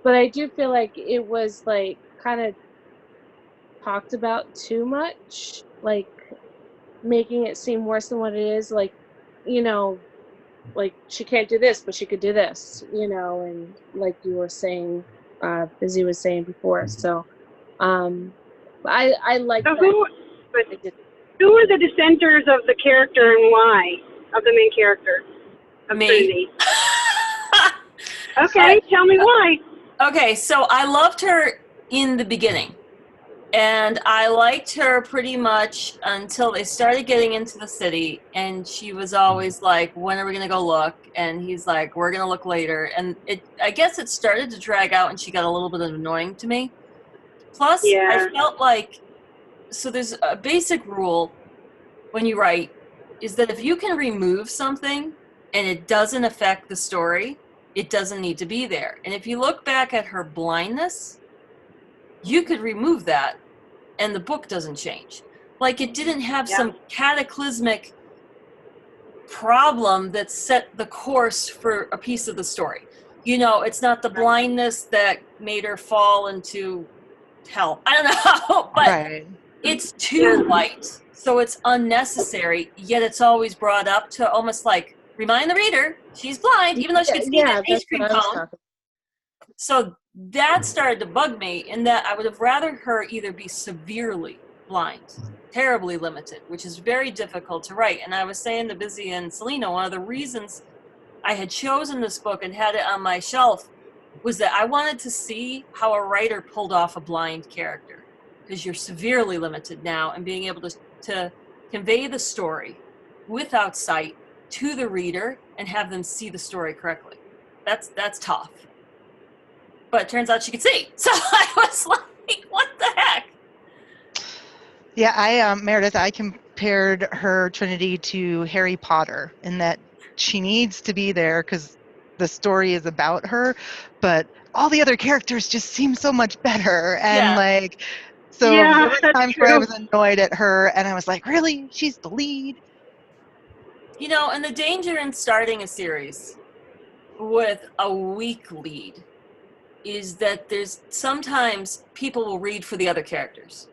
But I do feel like it was like kind of talked about too much, like making it seem worse than what it is. Like, like she can't do this, but she could do this, and like you were saying, Busy was saying before. So, I like So that. who are the dissenters of the character and why? Of the main character? Of Me. Trinity? Okay, tell me why. Okay, so I loved her in the beginning. And I liked her pretty much until they started getting into the city. And she was always like, when are we going to go look? And he's like, we're going to look later. And I guess it started to drag out and she got a little bit annoying to me. Plus, I felt like, so there's a basic rule when you write, is that if you can remove something and it doesn't affect the story, it doesn't need to be there. And if you look back at her blindness, you could remove that and the book doesn't change. Like, it didn't have some cataclysmic problem that set the course for a piece of the story. It's not the blindness that made her fall into hell. I don't know, but it's too light, so it's unnecessary, yet it's always brought up to almost like remind the reader she's blind, even though she can see that ice cream cone. So that started to bug me, in that I would have rather her either be severely blind, terribly limited, which is very difficult to write. And I was saying to Busy and Selena, one of the reasons I had chosen this book and had it on my shelf was that I wanted to see how a writer pulled off a blind character. because you're severely limited now in being able to convey the story without sight to the reader and have them see the story correctly. That's tough. But it turns out she could see. So I was like, what the heck? Yeah, Meredith, I compared her Trinity to Harry Potter in that she needs to be there because the story is about her, but all the other characters just seem so much better. And so Yeah, there were that's times where I true. was annoyed at her and I was like, really? She's the lead? You know, and the danger in starting a series with a weak lead is that there's sometimes people will read for the other characters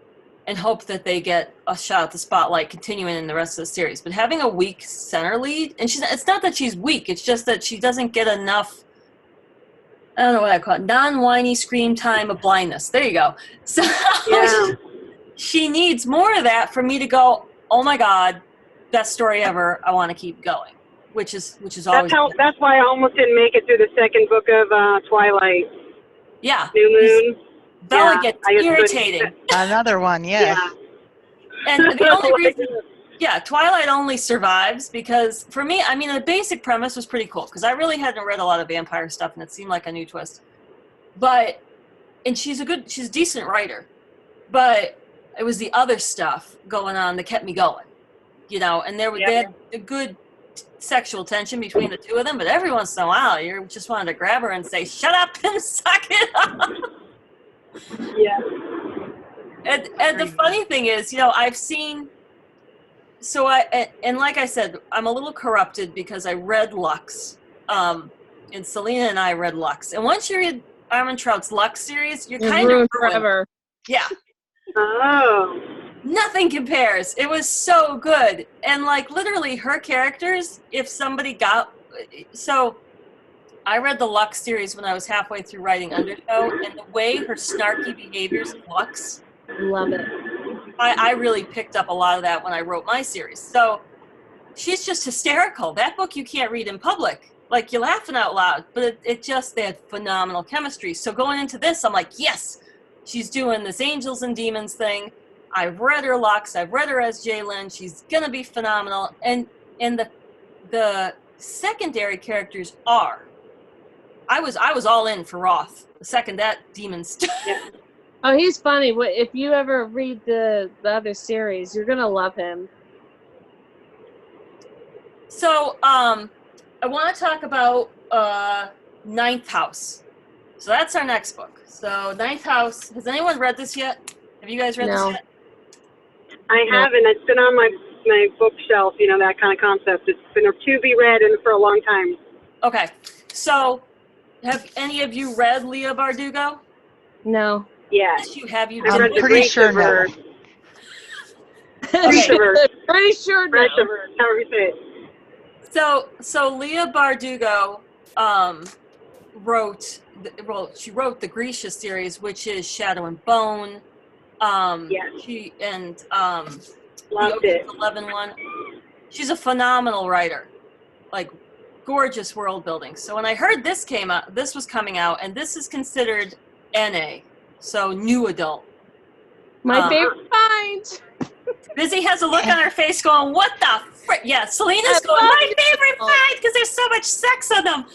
and hope that they get a shot at the spotlight continuing in the rest of the series. But having a weak center lead, and it's not that she's weak, it's just that she doesn't get enough, I don't know what I call it, non-whiny scream time of blindness. There you go. So Yeah. she needs more of that for me to go, oh my God, best story ever, I want to keep going. Which is always That's why I almost didn't make it through the second book of Twilight. Yeah. New Moon. Bella Yeah, gets I just irritating. Another one, yes. Yeah. And the only reason, Twilight only survives because, for me, I mean, the basic premise was pretty cool because I really hadn't read a lot of vampire stuff and it seemed like a new twist. And she's a decent writer, but it was the other stuff going on that kept me going, you know, and they had a good sexual tension between the two of them, but every once in a while you just wanted to grab her and say, shut up and suck it up. Yeah. And the funny thing is, you know, I've seen, and like I said, I'm a little corrupted because I read Lux, and Selena and I read Lux. And once you read Armentrout's Lux series, you're kind of ruined forever. Yeah. Oh. Nothing compares. It was so good. And like literally her characters, if somebody I read the Lux series when I was halfway through writing Undertow, and the way her snarky behaviors in Lux, Love it. I really picked up a lot of that when I wrote my series. So she's just hysterical. That book you can't read in public. Like, you're laughing out loud, but they had phenomenal chemistry. So going into this, I'm like, yes, she's doing this Angels and Demons thing. I've read her Lux. I've read her as Jalen. She's going to be phenomenal. And the secondary characters are. I was all in for Roth the second that Demons. Yeah. Oh, he's funny. If you ever read the other series, you're gonna love him. So, I want to talk about Ninth House. So that's our next book. So Ninth House. Has anyone read this yet? Have you guys read this yet? I haven't. It's been on my bookshelf, you know, that kind of concept. It's been to be read and for a long time. Okay. So, have any of you read Leah Bardugo? No. Yes. You have. You. I'm pretty sure no. Pretty sure no. However you say it. So Leah Bardugo she wrote the Grisha series, which is Shadow and Bone. Yes. She and Loved it. 11 one. She's a phenomenal writer, like gorgeous world building. So when I heard this was coming out, and this is considered NA, so new adult. My favorite find. Busy has a look on her face going, what the frick? Yeah, Selena's going, my favorite find, because there's so much sex on them.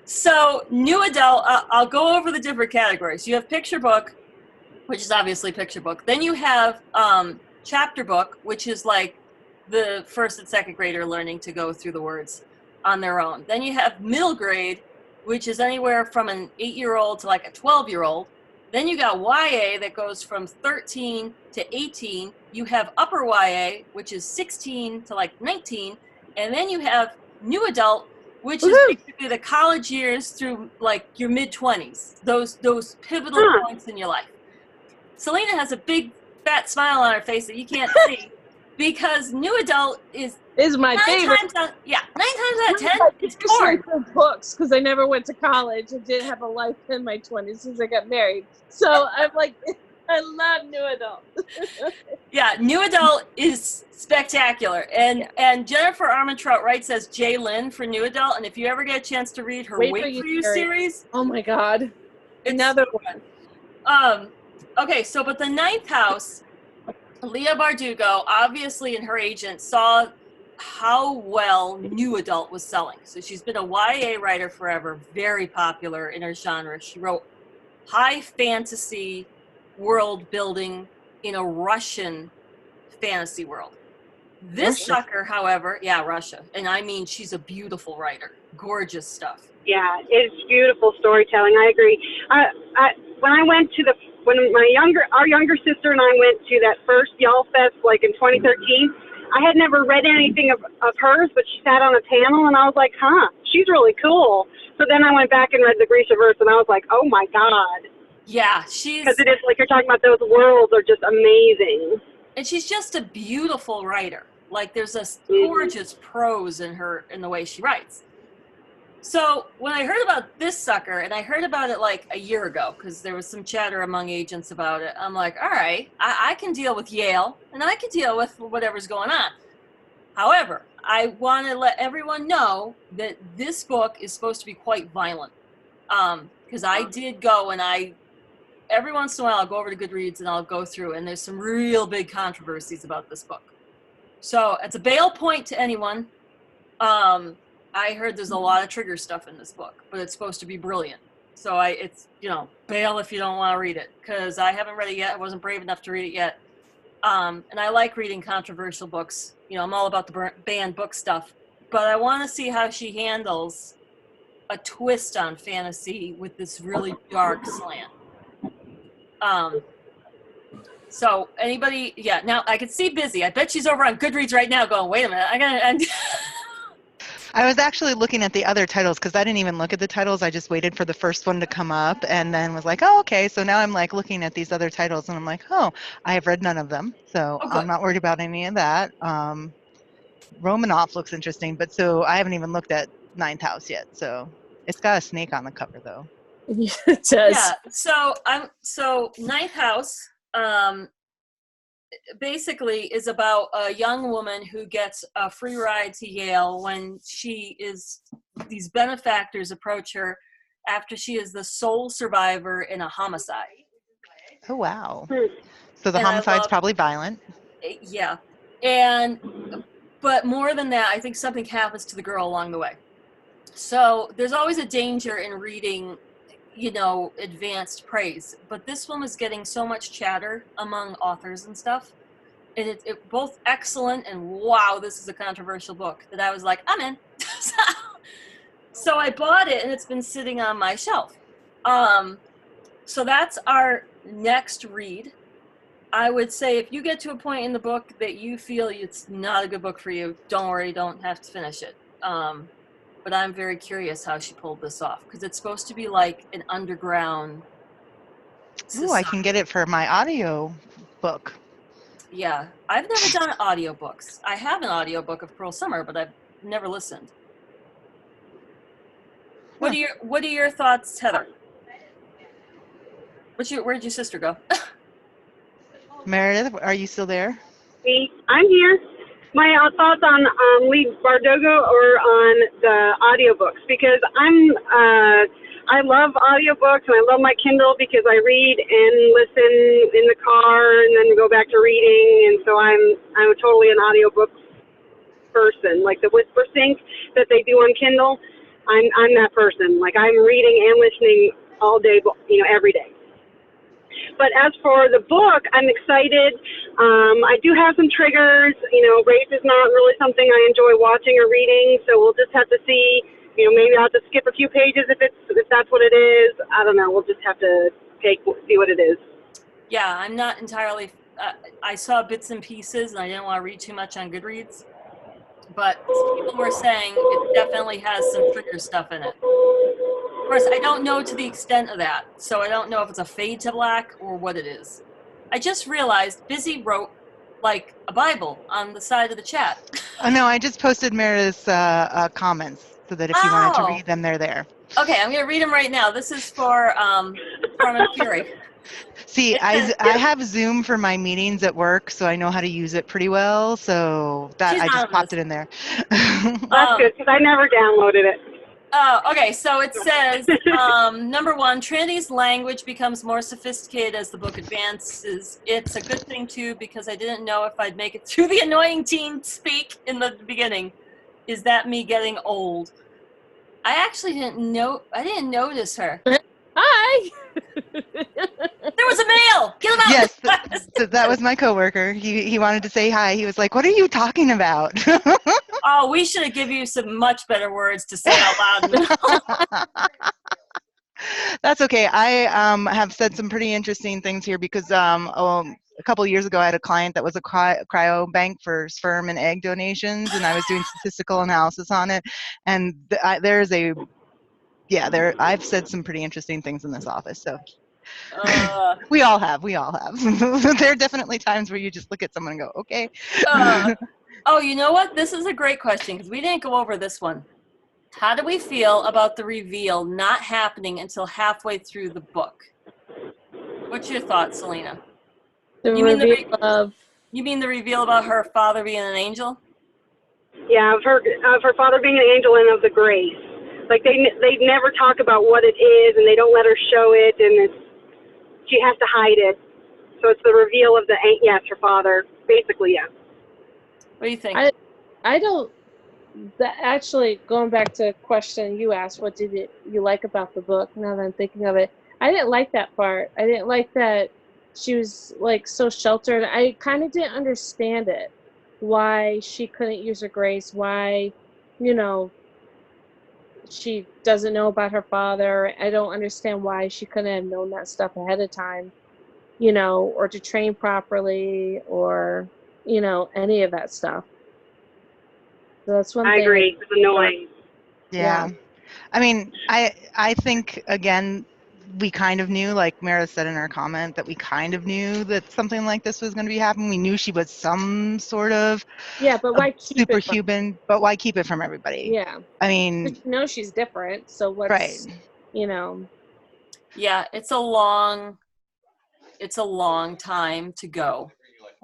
So new adult, I'll go over the different categories. You have picture book, which is obviously picture book. Then you have chapter book, which is like the first and second grader learning to go through the words on their own. Then you have middle grade, which is anywhere from an 8-year-old to like a 12-year-old. Then you got YA that goes from 13 to 18. You have upper YA, which is 16 to like 19. And then you have new adult, which is basically the college years through like your mid-20s, those pivotal points in your life. Selena has a big fat smile on her face that you can't see because new adult is my favorite. 9 times out of 10, it's porn. Books because I never went to college and didn't have a life in my 20s since I got married. So I'm like, I love new adult. Yeah, new adult is spectacular. And Jennifer Armentrout writes as Jay Lynn for new adult. And if you ever get a chance to read her Wait for You series, oh my God, another one. Okay, so but the ninth house, Leah Bardugo, obviously, and her agent saw how well new adult was selling. So she's been a YA writer forever, very popular in her genre. She wrote high fantasy world building in a Russian fantasy world. This sucker, however, Russia. And I mean, she's a beautiful writer. Gorgeous stuff. Yeah, it's beautiful storytelling. I agree. When I went to our younger sister and I went to that first Y'all Fest, like in 2013, I had never read anything of hers, but she sat on a panel and I was like, she's really cool. So then I went back and read the Grishaverse and I was like, oh my God. Yeah, she's... Because it is, like you're talking about, those worlds are just amazing. And she's just a beautiful writer. Like, there's a gorgeous prose in the way she writes. So when I heard about this sucker, and I heard about it like a year ago, because there was some chatter among agents about it, I'm like, all right, I can deal with Yale, and I can deal with whatever's going on. However, I want to let everyone know that this book is supposed to be quite violent. Because I did go, and every once in a while I'll go over to Goodreads and I'll go through, and there's some real big controversies about this book. So it's a bail point to anyone. I heard there's a lot of trigger stuff in this book, but it's supposed to be brilliant. So it's bail if you don't want to read it, because I haven't read it yet. I wasn't brave enough to read it yet. And I like reading controversial books. I'm all about the banned book stuff, but I want to see how she handles a twist on fantasy with this really dark slant. So anybody, now I can see Busy. I bet she's over on Goodreads right now going, wait a minute, I was actually looking at the other titles because I didn't even look at the titles. I just waited for the first one to come up and then was like, oh, okay. So now I'm like looking at these other titles and I'm like, oh, I have read none of them. So I'm not worried about any of that. Romanoff looks interesting, but so I haven't even looked at Ninth House yet. So it's got a snake on the cover though. It does. Yeah. So Ninth House, basically is about a young woman who gets a free ride to Yale when these benefactors approach her after she is the sole survivor in a homicide. Oh, wow. So the homicide's probably violent. Yeah. But more than that, I think something happens to the girl along the way. So there's always a danger in reading advanced praise, but this one was getting so much chatter among authors and stuff, and it both excellent and wow, this is a controversial book, that I was like, I'm in. So I bought it and it's been sitting on my shelf. So that's our next read. I would say if you get to a point in the book that you feel it's not a good book for you, don't worry, don't have to finish it. But I'm very curious how she pulled this off, because it's supposed to be like an underground society. Ooh, I can get it for my audio book. Yeah, I've never done audiobooks. I have an audiobook of Cruel Summer, but I've never listened. What are your thoughts, Heather? Where'd your sister go? Meredith, are you still there? Me, I'm here. My thoughts on Lee Bardugo or on the audiobooks, because I love audiobooks and I love my Kindle because I read and listen in the car and then go back to reading, and so I'm totally an audiobook person. Like the Whisper Sync that they do on Kindle, I'm that person. Like I'm reading and listening all day, every day. But as for the book, I'm excited. I do have some triggers. Rape is not really something I enjoy watching or reading, so we'll just have to see. Maybe I'll have to skip a few pages if that's what it is. I don't know. We'll just have to see what it is. Yeah, I'm not entirely. I saw bits and pieces, and I didn't want to read too much on Goodreads. But people were saying it definitely has some trigger stuff in it. Of course, I don't know to the extent of that, so I don't know if it's a fade to black or what it is. I just realized Busy wrote like a Bible on the side of the chat. Oh no, I just posted Meredith's comments so that if you wanted to read them, they're there. Okay, I'm going to read them right now. This is for Carmen Fury. See, It I says- have Zoom for my meetings at work, so I know how to use it pretty well. So that She's I just not popped it in there. That's good because I never downloaded it. Okay, so it says, number one, Trinity's language becomes more sophisticated as the book advances. It's a good thing, too, because I didn't know if I'd make it through the annoying teen speak in the beginning. Is that me getting old? I actually didn't notice her. Hi. There was a male! Get him out! Yes, that was my coworker. He wanted to say hi. He was like, "What are you talking about?" Oh, we should have given you some much better words to say out loud. That's okay. I have said some pretty interesting things here because a couple of years ago I had a client that was a cryo bank for sperm and egg donations, and I was doing statistical analysis on it. And I've said some pretty interesting things in this office. So we all have. There are definitely times where you just look at someone and go, "Okay." Oh, you know what? This is a great question because we didn't go over this one. How do we feel about the reveal not happening until halfway through the book? What's your thoughts, Selena? The You mean reveal of. You mean the reveal about her father being an angel? Yeah, of her father being an angel and of the grace. Like they never talk about what it is, and they don't let her show it, and she has to hide it. So it's the reveal of yes, her father, basically, yeah. What do you think? I don't. Actually, going back to a question you asked, what did you like about the book? Now that I'm thinking of it, I didn't like that part. I didn't like that she was like so sheltered. I kind of didn't understand it. Why she couldn't use her grace? Why, she doesn't know about her father. I don't understand why she couldn't have known that stuff ahead of time, or to train properly, or any of that stuff. So that's one thing. I agree. It's annoying. Yeah. I mean, I think, again, we kind of knew, like Meredith said in her comment, that we kind of knew that something like this was going to be happening. We knew she was some sort of but why keep superhuman, but why keep it from everybody? Yeah. I mean, she's different, so what's, right. Yeah, it's a long time to go.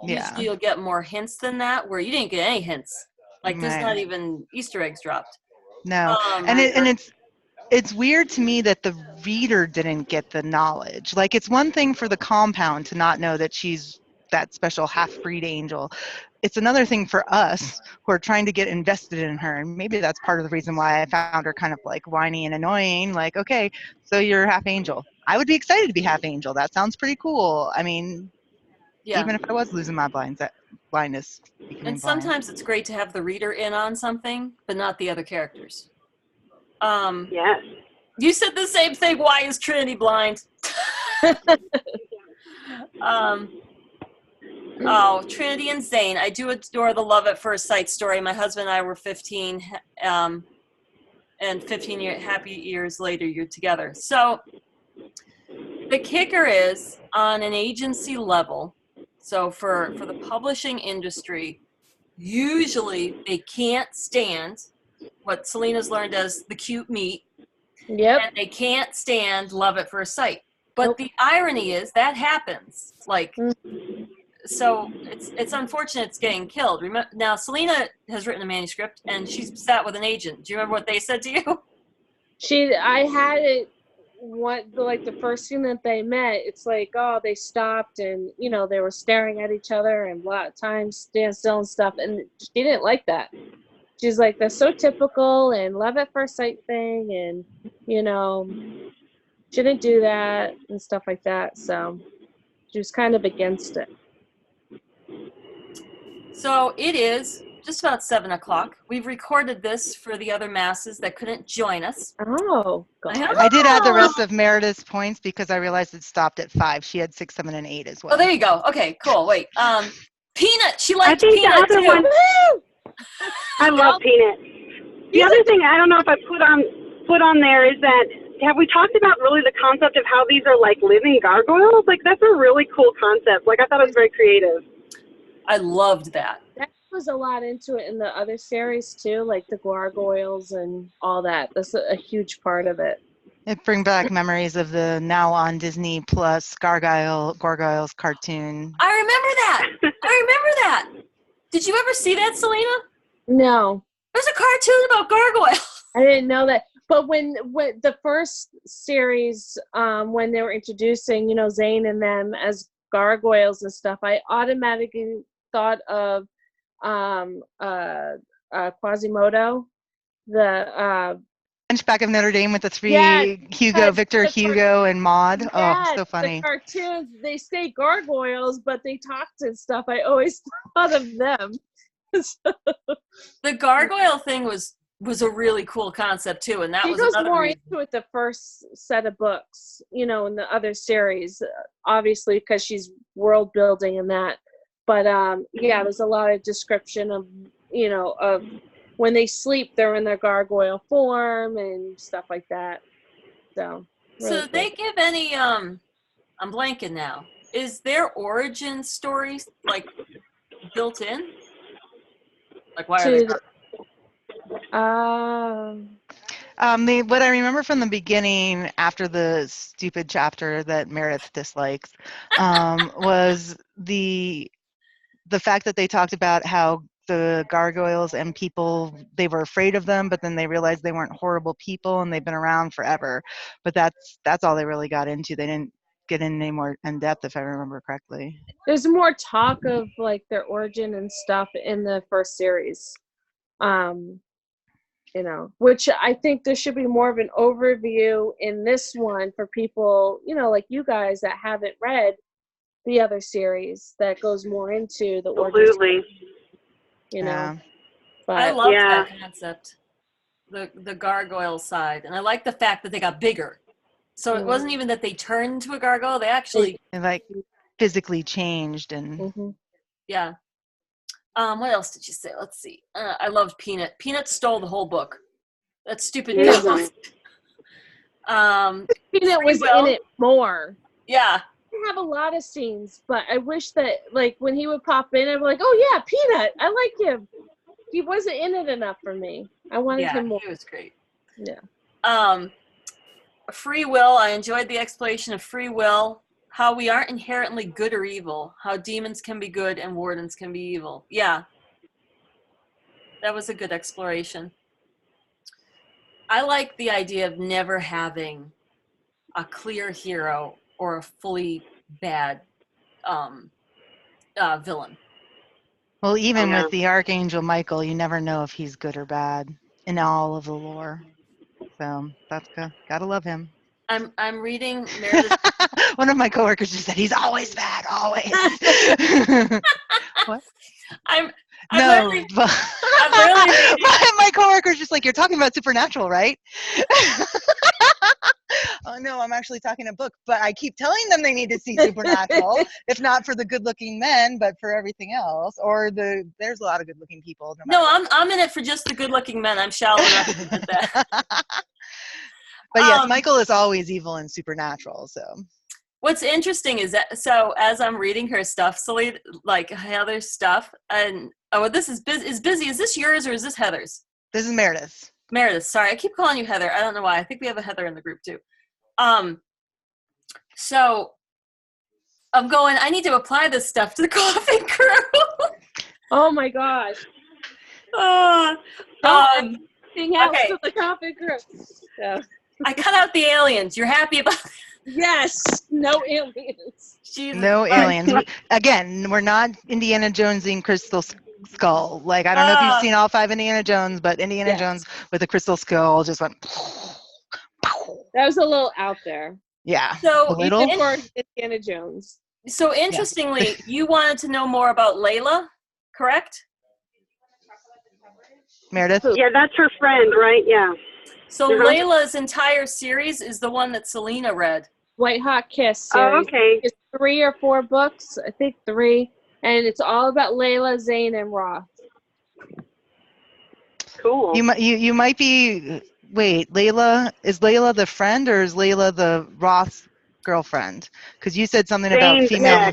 Yeah. Usually you'll get more hints than that, where you didn't get any hints. Like there's Right. not even Easter eggs dropped. No, and it's weird to me that the reader didn't get the knowledge. Like, it's one thing for the compound to not know that she's that special half-breed angel. It's another thing for us who are trying to get invested in her, and maybe that's part of the reason why I found her kind of like whiny and annoying. Like, okay, so you're half angel. I would be excited to be half angel. That sounds pretty cool. I mean, even if I was losing my blindness. And sometimes it's great to have the reader in on something, but not the other characters. Yes. You said the same thing. Why is Trinity blind? Trinity and Zane. I do adore the love at first sight story. My husband and I were 15, and 15 happy years later, you're together. So the kicker is, on an agency level, so for the publishing industry, usually they can't stand what Selena's learned as the cute meat. Yep. And they can't stand love at first sight. But the irony is that happens. Like, so it's unfortunate it's getting killed. Now, Selena has written a manuscript, and she's sat with an agent. Do you remember what they said to you? I had it, the first scene that they met, it's like, oh, they stopped and, they were staring at each other and a lot of times stand still and stuff. And she didn't like that. She's like, that's so typical and love at first sight thing. And, shouldn't do that and stuff like that. So she was kind of against it. So it is just about 7 o'clock. We've recorded this for the other masses that couldn't join us. Oh, God. I did add the rest of Meredith's points because I realized it stopped at 5. She had 6, 7, and 8 as well. Oh, there you go. Okay, cool. Wait. Peanut. She liked I think Peanut the other too. one. I love Peanut. The other thing I don't know if I put on there is that, have we talked about really the concept of how these are like living gargoyles? Like, that's a really cool concept. Like, I thought it was very creative. I loved that. That was a lot into it in the other series too, like the gargoyles and all that. That's a huge part of it. It brings back memories of the now on Disney Plus Gargoyles cartoon. I remember that. Did you ever see that, Selena? No, There's a cartoon about gargoyles. I didn't know that. But when the first series, when they were introducing, Zane and them as gargoyles and stuff, I automatically thought of Quasimodo, the Hunchback of Notre Dame with the three Victor, Hugo, and Maud. Oh, so funny. The cartoons, they say gargoyles, but they talked and stuff. I always thought of them. The gargoyle thing was a really cool concept too, and that was goes another more reason. into it the first set of books, in the other series, obviously because she's world building and that. But there's a lot of description of of when they sleep, they're in their gargoyle form and stuff like that. So really did they give any I'm blanking now. Is their origin stories like built in? Like why are they what I remember from the beginning, after the stupid chapter that Meredith dislikes, was the fact that they talked about how the gargoyles and people, they were afraid of them, but then they realized they weren't horrible people and they've been around forever. But that's all they really got into. They didn't get in any more in depth, if I remember correctly. There's more talk of like their origin and stuff in the first series. Which I think there should be more of an overview in this one for people, like you guys that haven't read the other series, that goes more into the origin. Absolutely. But I love that concept, the gargoyle side, and I like the fact that they got bigger. So it wasn't even that they turned into a gargoyle; they actually physically changed and yeah. What else did you say? Let's see. I loved Peanut. Peanut stole the whole book. That stupid ghost. Peanut was in it more. Yeah. I have a lot of scenes, but I wish that, like, when he would pop in, I'd be like, oh yeah, Peanut, I like him. He wasn't in it enough for me. I wanted him more. He was great. Yeah. Free will. I enjoyed the exploration of free will. How we aren't inherently good or evil. How demons can be good and wardens can be evil. Yeah. That was a good exploration. I like the idea of never having a clear hero or a fully bad villain. Well, even with the Archangel Michael, you never know if he's good or bad in all of the lore. So that's gotta love him. I'm reading Meredith. One of my coworkers just said he's always bad, always. What? I'm really my coworker's just like, you're talking about Supernatural, right? Oh no, I'm actually talking a book, but I keep telling them they need to see Supernatural, if not for the good-looking men, but for everything else. Or there's a lot of good-looking people. No, I'm in it for just the good-looking men. I'm shallow enough to admit that. But yes, Michael is always evil in Supernatural. So what's interesting is that, so as I'm reading her stuff, Celine, like Heather's stuff, and this is busy. Is this yours or is this Heather's? This is Meredith. Meredith, sorry, I keep calling you Heather. I don't know why. I think we have a Heather in the group too. So I'm going, I need to apply this stuff to the coffee crew. Oh my gosh. Anything else to the coffee crew. Yeah. I cut out the aliens. You're happy about that? Yes. No aliens. Jesus no Christ. aliens. Again, we're not Indiana Jones and Crystal Skull. Like, I don't know if you've seen all 5 Indiana Jones, but Indiana Jones with a crystal skull just went. That was a little out there. Yeah. So a little. For Indiana Jones. So interestingly, you wanted to know more about Layla, correct? Meredith? Yeah, that's her friend, right? Yeah. So Layla's entire series is the one that Selena read. White Hot Kiss series. Oh, okay. It's 3 or 4 books, I think 3, and it's all about Layla, Zane, and Roth. Cool. You might be. Wait, is Layla the friend or is Layla the Roth girlfriend? Because you said something about female.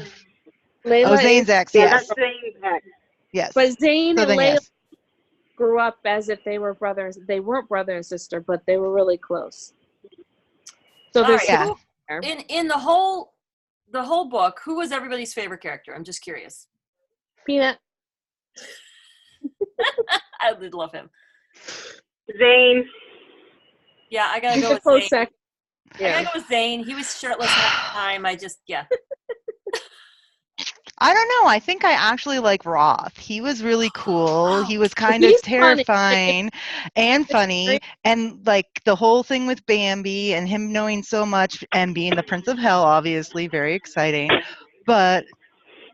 Zane's ex. Yeah, Yes. that's Zane's ex. Yes. But Zane and Layla yes. grew up as if they were brothers. They weren't brother and sister, but they were really close. So All there's right. Yeah. In the whole book, who was everybody's favorite character? I'm just curious. Peanut. I did love him. Zane. Yeah, I gotta He's go a with close Zane. second. I Yeah. gotta go with Zane. He was shirtless half the time. I don't know. I think I actually like Roth. He was really cool. He was kind of He's funny. terrifying and funny. And like the whole thing with Bambi and him knowing so much and being the Prince of Hell, obviously, very exciting. But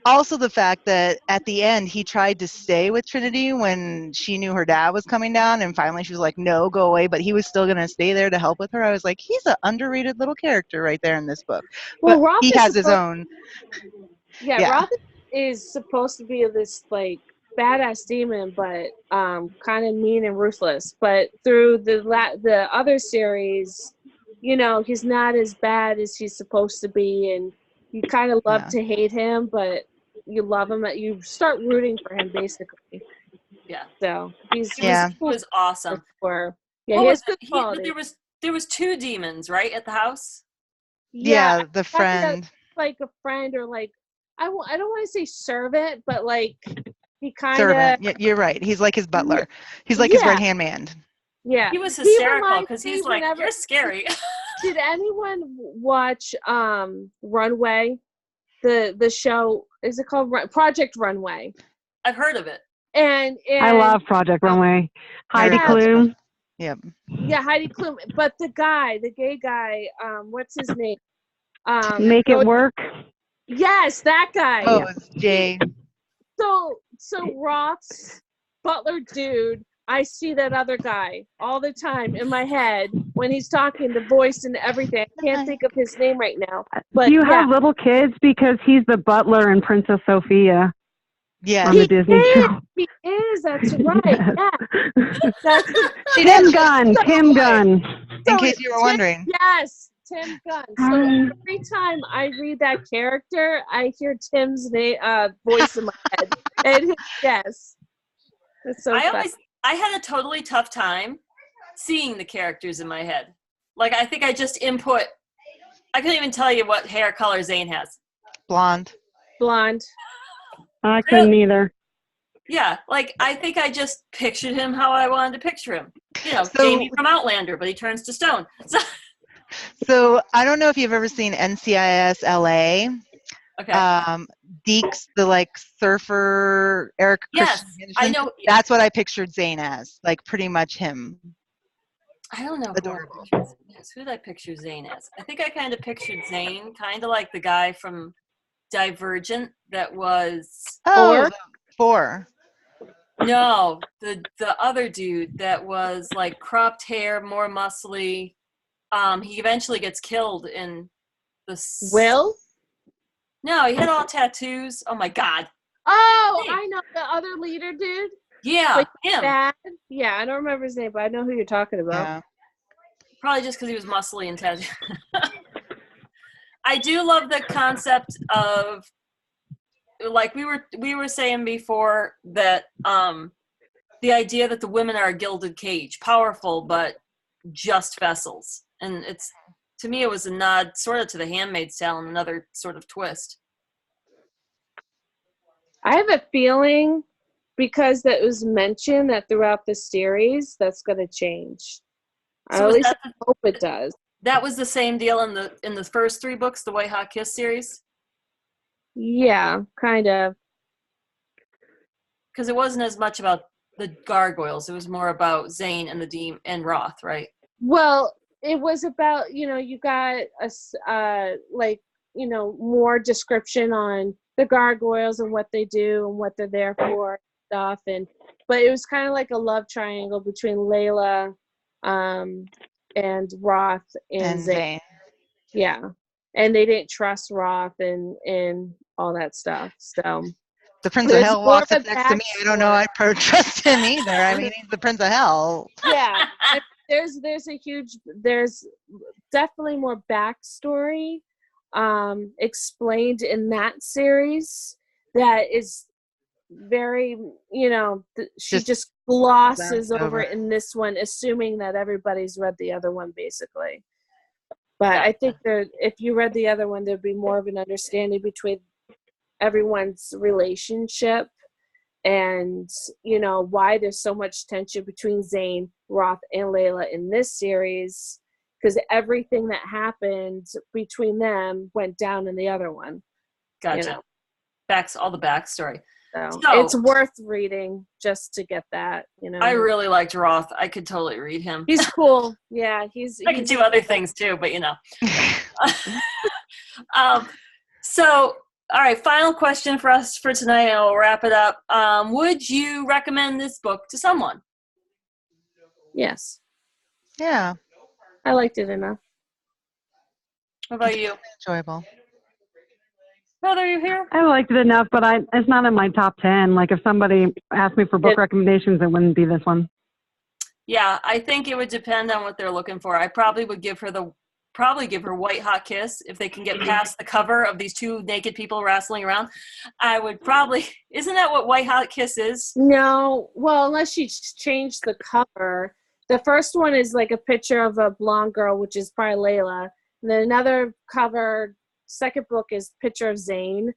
also the fact that at the end he tried to stay with Trinity when she knew her dad was coming down, and finally she was like, no, go away, but he was still going to stay there to help with her. I was like, he's an underrated little character right there in this book. Well, But Roth he is has his own. Yeah, Yeah. Roth is supposed to be this like badass demon, but kind of mean and ruthless. But through the other series, he's not as bad as he's supposed to be, and you kind of love to hate him, but you love him. You start rooting for him, basically. Yeah. So He was awesome. Yeah, he has good quality. There was 2 demons, right, at the house? Yeah, the friend. Like a friend, or like I don't want to say servant, but like he kind of servant. Yeah, you're right. He's like his butler. He's like his right hand man. Yeah, he was hysterical because he he's like, you're scary. Did anyone watch Runway? The show, is it called Project Runway? I've heard of it. And I love Project Runway. Heidi Klum. Yep. Yeah, Heidi Klum. But the gay guy, what's his name? Make It Work. Yes, that guy. Oh, it's Jay. So Roth's butler dude, I see that other guy all the time in my head when he's talking, the voice and everything. I can't think of his name right now. But do you have little kids? Because he's the butler in Princess Sophia. Yeah. On the Disney show. He is. That's right. Yeah. That's Tim Gunn. In case you were wondering. Yes, Tim Gunn. So every time I read that character, I hear Tim's voice in my head. And yes. It's so funny. I had a totally tough time seeing the characters in my head. Like, I think I just input. I couldn't even tell you what hair color Zane has. Blonde. I couldn't either. Yeah, like I think I just pictured him how I wanted to picture him. Jamie from Outlander, but he turns to stone. So I don't know if you've ever seen NCIS LA. Okay. Deeks, the like surfer, Eric. Yes, I know. That's what I pictured Zane as, like pretty much him. I don't know. Adorable. Who did I picture Zane as? I think I kind of pictured Zane kind of like the guy from Divergent that was Four. No, the other dude that was like cropped hair, more muscly. He eventually gets killed in the. Will? No, he had all tattoos. Oh my god. Oh, I know the other leader dude. Yeah, like him. Bad. Yeah, I don't remember his name, but I know who you're talking about. Yeah. Probably just because he was muscly and tattooed. I do love the concept of, like we were saying before, that the idea that the women are a gilded cage, powerful but just vessels, and it's, to me, it was a nod sort of to The Handmaid's Tale and another sort of twist. I have a feeling, because that was mentioned, that throughout the series that's going to change. So at least I hope it does. That was the same deal in the first 3 books, the White Hot Kiss series? Yeah, kind of. Because it wasn't as much about the gargoyles. It was more about Zane and the and Roth, right? Well, it was about, you got more description on the gargoyles and what they do and what they're there for and stuff. But it was kind of like a love triangle between Layla and Roth and Zane. Yeah. And they didn't trust Roth and all that stuff. So the Prince of Hell walks up next to me. I don't know I'd trust him either. I mean, he's the Prince of Hell. Yeah. There's definitely more backstory explained in that series that is very, she just glosses over it in this one, assuming that everybody's read the other one, basically. But Yeah. I think that if you read the other one, there'd be more of an understanding between everyone's relationship and, you know, why there's so much tension between Zane, Roth, and Layla in this series, because everything that happened between them went down in the other one. Gotcha. You know? All the backstory. So So- it's worth reading just to get that, you know. I really liked Roth. I could totally read him. He's cool. Yeah, I could do other things too, but you know. So, all right, final question for us for tonight, and we'll wrap it up. Would you recommend this book to someone? Yes, Yeah, I liked it enough. What about you? enjoyable. Heather, are you here? I liked it enough, but it's not in my top 10. Like if somebody asked me for book recommendations, it wouldn't be this one. Yeah, I think it would depend on what they're looking for. I probably would give her White Hot Kiss if they can get past the cover of these two naked people wrestling around. I would probably, isn't that what White Hot Kiss is? No, well, unless she changed the cover. The first one is like a picture of a blonde girl, which is probably Layla. And then another cover, second book is picture of Zane.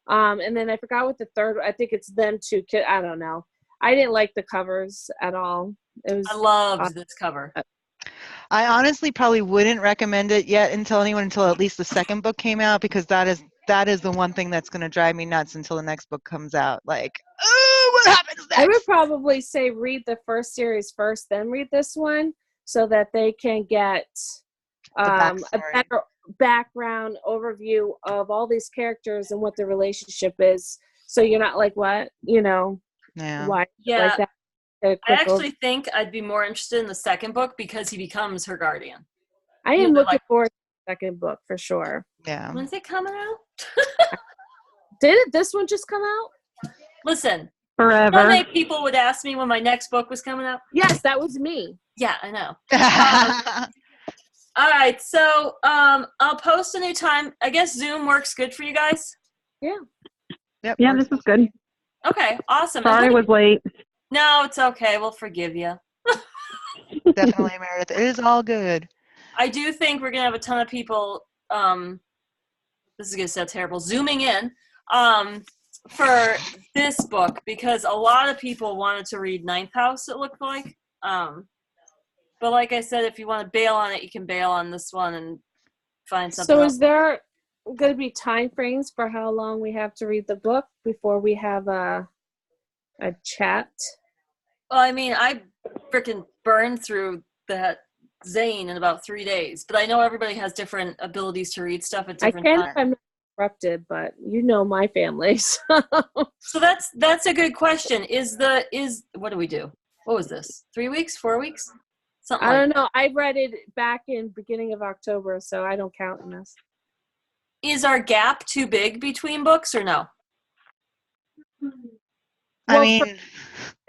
And then I forgot what the third, I think it's them two kids. I don't know. I didn't like the covers at all. I loved this cover. I honestly probably wouldn't recommend it yet until at least the second book came out, because that is the one thing that's going to drive me nuts until the next book comes out. Like, oh, what happens next? I would probably say read the first series first, then read this one, so that they can get a better background overview of all these characters and what their relationship is. So you're not like, what, you know, Yeah. why Yeah. like that. I actually think I'd be more interested in the second book because he becomes her guardian. I am looking forward to the second book for sure. Yeah. When's it coming out? This one just come out? Listen, Forever. how many people would ask me when my next book was coming out? Yes, that was me. Yeah, I know. All right, so I'll post a new time. I guess Zoom works good for you guys? Yeah. Yep, Yeah, this is good. Okay, awesome. Sorry I was late. No, it's okay. We'll forgive you. Definitely, Meredith. It is all good. I do think we're going to have a ton of people, this is going to sound terrible, zooming in for this book, because a lot of people wanted to read Ninth House, it looked like. But like I said, if you want to bail on it, you can bail on this one and find something So else. is there going to be time frames for how long we have to read the book before we have a chat? Well, I mean, I freaking burned through that Zane in about 3 days, but I know everybody has different abilities to read stuff at different I times. can if I'm not interrupted, but you know my family. So that's a good question. What do we do? What was this? 3 weeks? 4 weeks? Something I like don't know. I read it back in beginning of October, so I don't count in this. Is our gap too big between books or no? I mean,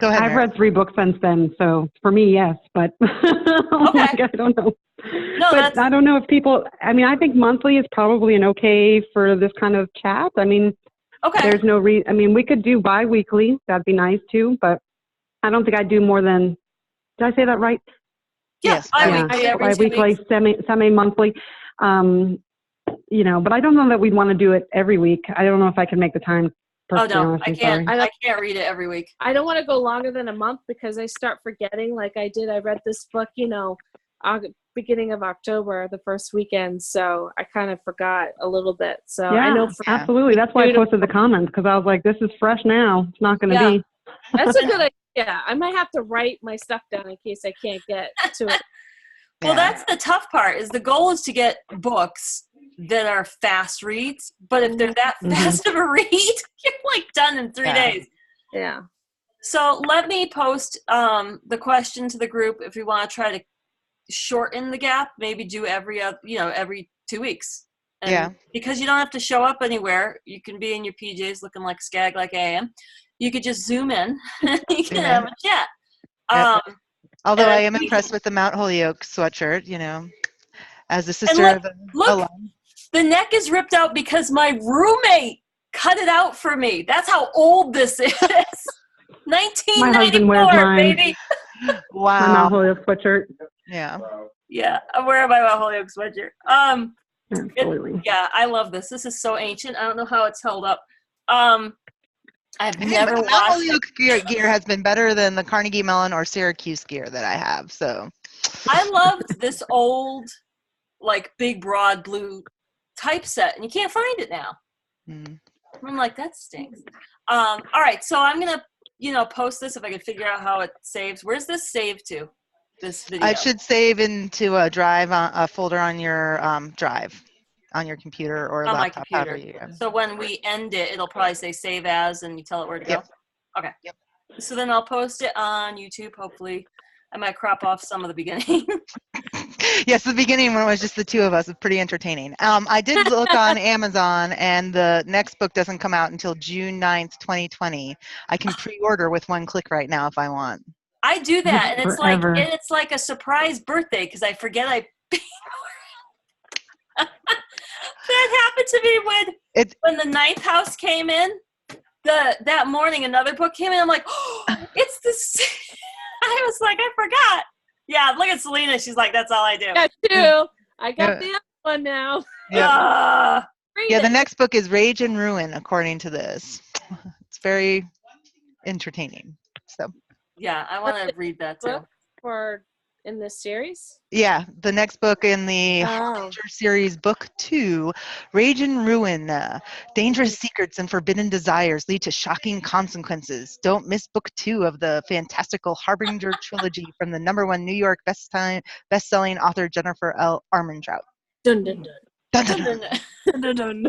go ahead. I've Meredith. read 3 books since then, so for me, yes, but like, I don't know. No, but I don't know if people, I mean, I think monthly is probably an okay for this kind of chat. I mean, okay. there's no reason, I mean, we could do bi-weekly. That'd be nice too, but I don't think I'd do more than, did I say that right? Yes, bi-weekly, every 2 bi-weekly, weeks. semi-monthly. You know, but I don't know that we'd want to do it every week. I don't know if I can make the time. Oh no, honestly, I can't. sorry. I can't read it every week. I don't want to go longer than a month because I start forgetting like I did. I read this book, you know, beginning of October, the first weekend. So I kind of forgot a little bit. So Yeah, I know. absolutely. That's why I posted the comments, because I was like, this is fresh now. It's not going to be. That's a good idea. I might have to write my stuff down in case I can't get to it. Well, that's the tough part. Is the goal is to get books that are fast reads, but if they're that fast of a read, you're like done in 3 days. Yeah. So let me post the question to the group if we want to try to shorten the gap. Maybe do every 2 weeks. And because you don't have to show up anywhere, you can be in your PJs looking like a skag like I am. You could just zoom in. You can have a chat. Although I am impressed with the Mount Holyoke sweatshirt, you know, as a sister of look, the neck is ripped out because my roommate cut it out for me. That's how old this is. 1994, My husband wears mine. baby. Wow. My Mount Holyoke sweatshirt. Yeah. Yeah, I'm wearing my Mount Holyoke sweatshirt. Absolutely. Yeah, I love this. This is so ancient. I don't know how it's held up. I've Hey, never but Mount watched. Holyoke gear has been better than the Carnegie Mellon or Syracuse gear that I have. So I loved this old, like big broad blue typeset, and you can't find it now. I'm like, that stinks. All right, so I'm gonna, post this if I can figure out how it saves. Where's this saved to? This video. it should save into a drive, a folder on your drive, on your computer or on laptop. my computer. So when we end it, it'll probably say save as, and you tell it where to go. Yep. Okay. Yep. So then I'll post it on YouTube. Hopefully, I might crop off some of the beginning. Yes, the beginning when it was just the two of us was pretty entertaining. I did look on Amazon, and the next book doesn't come out until June 9th, 2020. I can pre-order with one click right now if I want. I do that, and Forever. it's like a surprise birthday because I forget I paid for it. That happened to me when the ninth house came in. That morning, another book came in. I'm like, oh, it's this. I was like, I forgot. Yeah, look at Selena. She's like, that's all I do. Got two. I got the other one now. Yeah. The next book is Rage and Ruin, according to this. It's very entertaining. So. Yeah, I want to read that too. For in this series? Yeah, the next book in the Harbinger series, book 2, Rage and Ruin. Dangerous secrets and forbidden desires lead to shocking consequences. Don't miss book 2 of the fantastical Harbinger trilogy from the #1 New York best-selling author Jennifer L. Armentrout. Dun, dun, dun. Dun, dun, dun. Dun, dun, dun.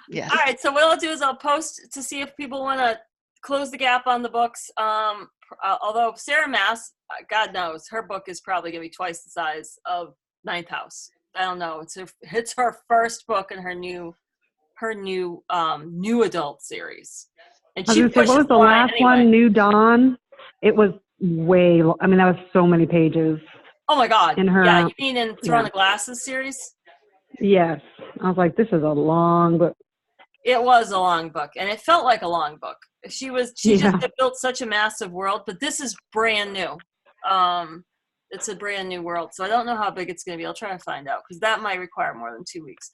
Yes. All right, so what I'll do is I'll post to see if people want to close the gap on the books. Although Sarah Mass, God knows, her book is probably going to be twice the size of Ninth House. I don't know. It's her first book in her new adult series. And I was gonna say, what was the last one? New Dawn. It was way. I mean, that was so many pages. Oh my God! In her, yeah, you mean in Throne of Glasses series? Yes, I was like, this is a long book. It was a long book, and it felt like a long book. She just built such a massive world, but this is brand new. It's a brand new world, so I don't know how big it's going to be. I'll try to find out because that might require more than 2 weeks.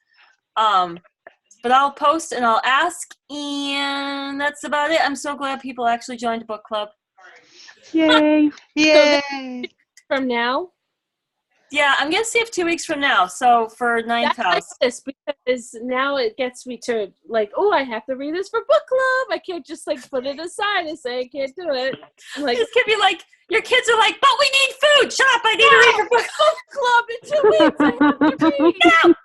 But I'll post and I'll ask, and that's about it. I'm so glad people actually joined a book club. Yay! Yay! So from now? Yeah, I'm going to see if 2 weeks from now. So for Ninth House. Like this, because now it gets me to like, oh, I have to read this for book club. I can't just like put it aside and say I can't do it. Like, this could be like, your kids are like, but we need food. Shut up, I need to read for book club in 2 weeks. I have to read. Get out.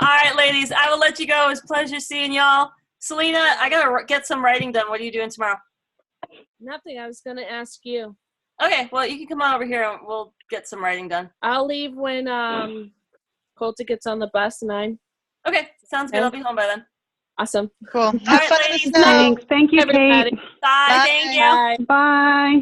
All right, ladies, I will let you go. It was a pleasure seeing y'all. Selena, I got to get some writing done. What are you doing tomorrow? Nothing. I was going to ask you. Okay, well, you can come on over here and we'll get some writing done. I'll leave when Colta gets on the bus, 9. Okay, sounds good. I'll be home by then. Awesome. Cool. All right, ladies. Thanks. Thank you, Everybody. Kate. Bye. Thank you. Bye. Bye.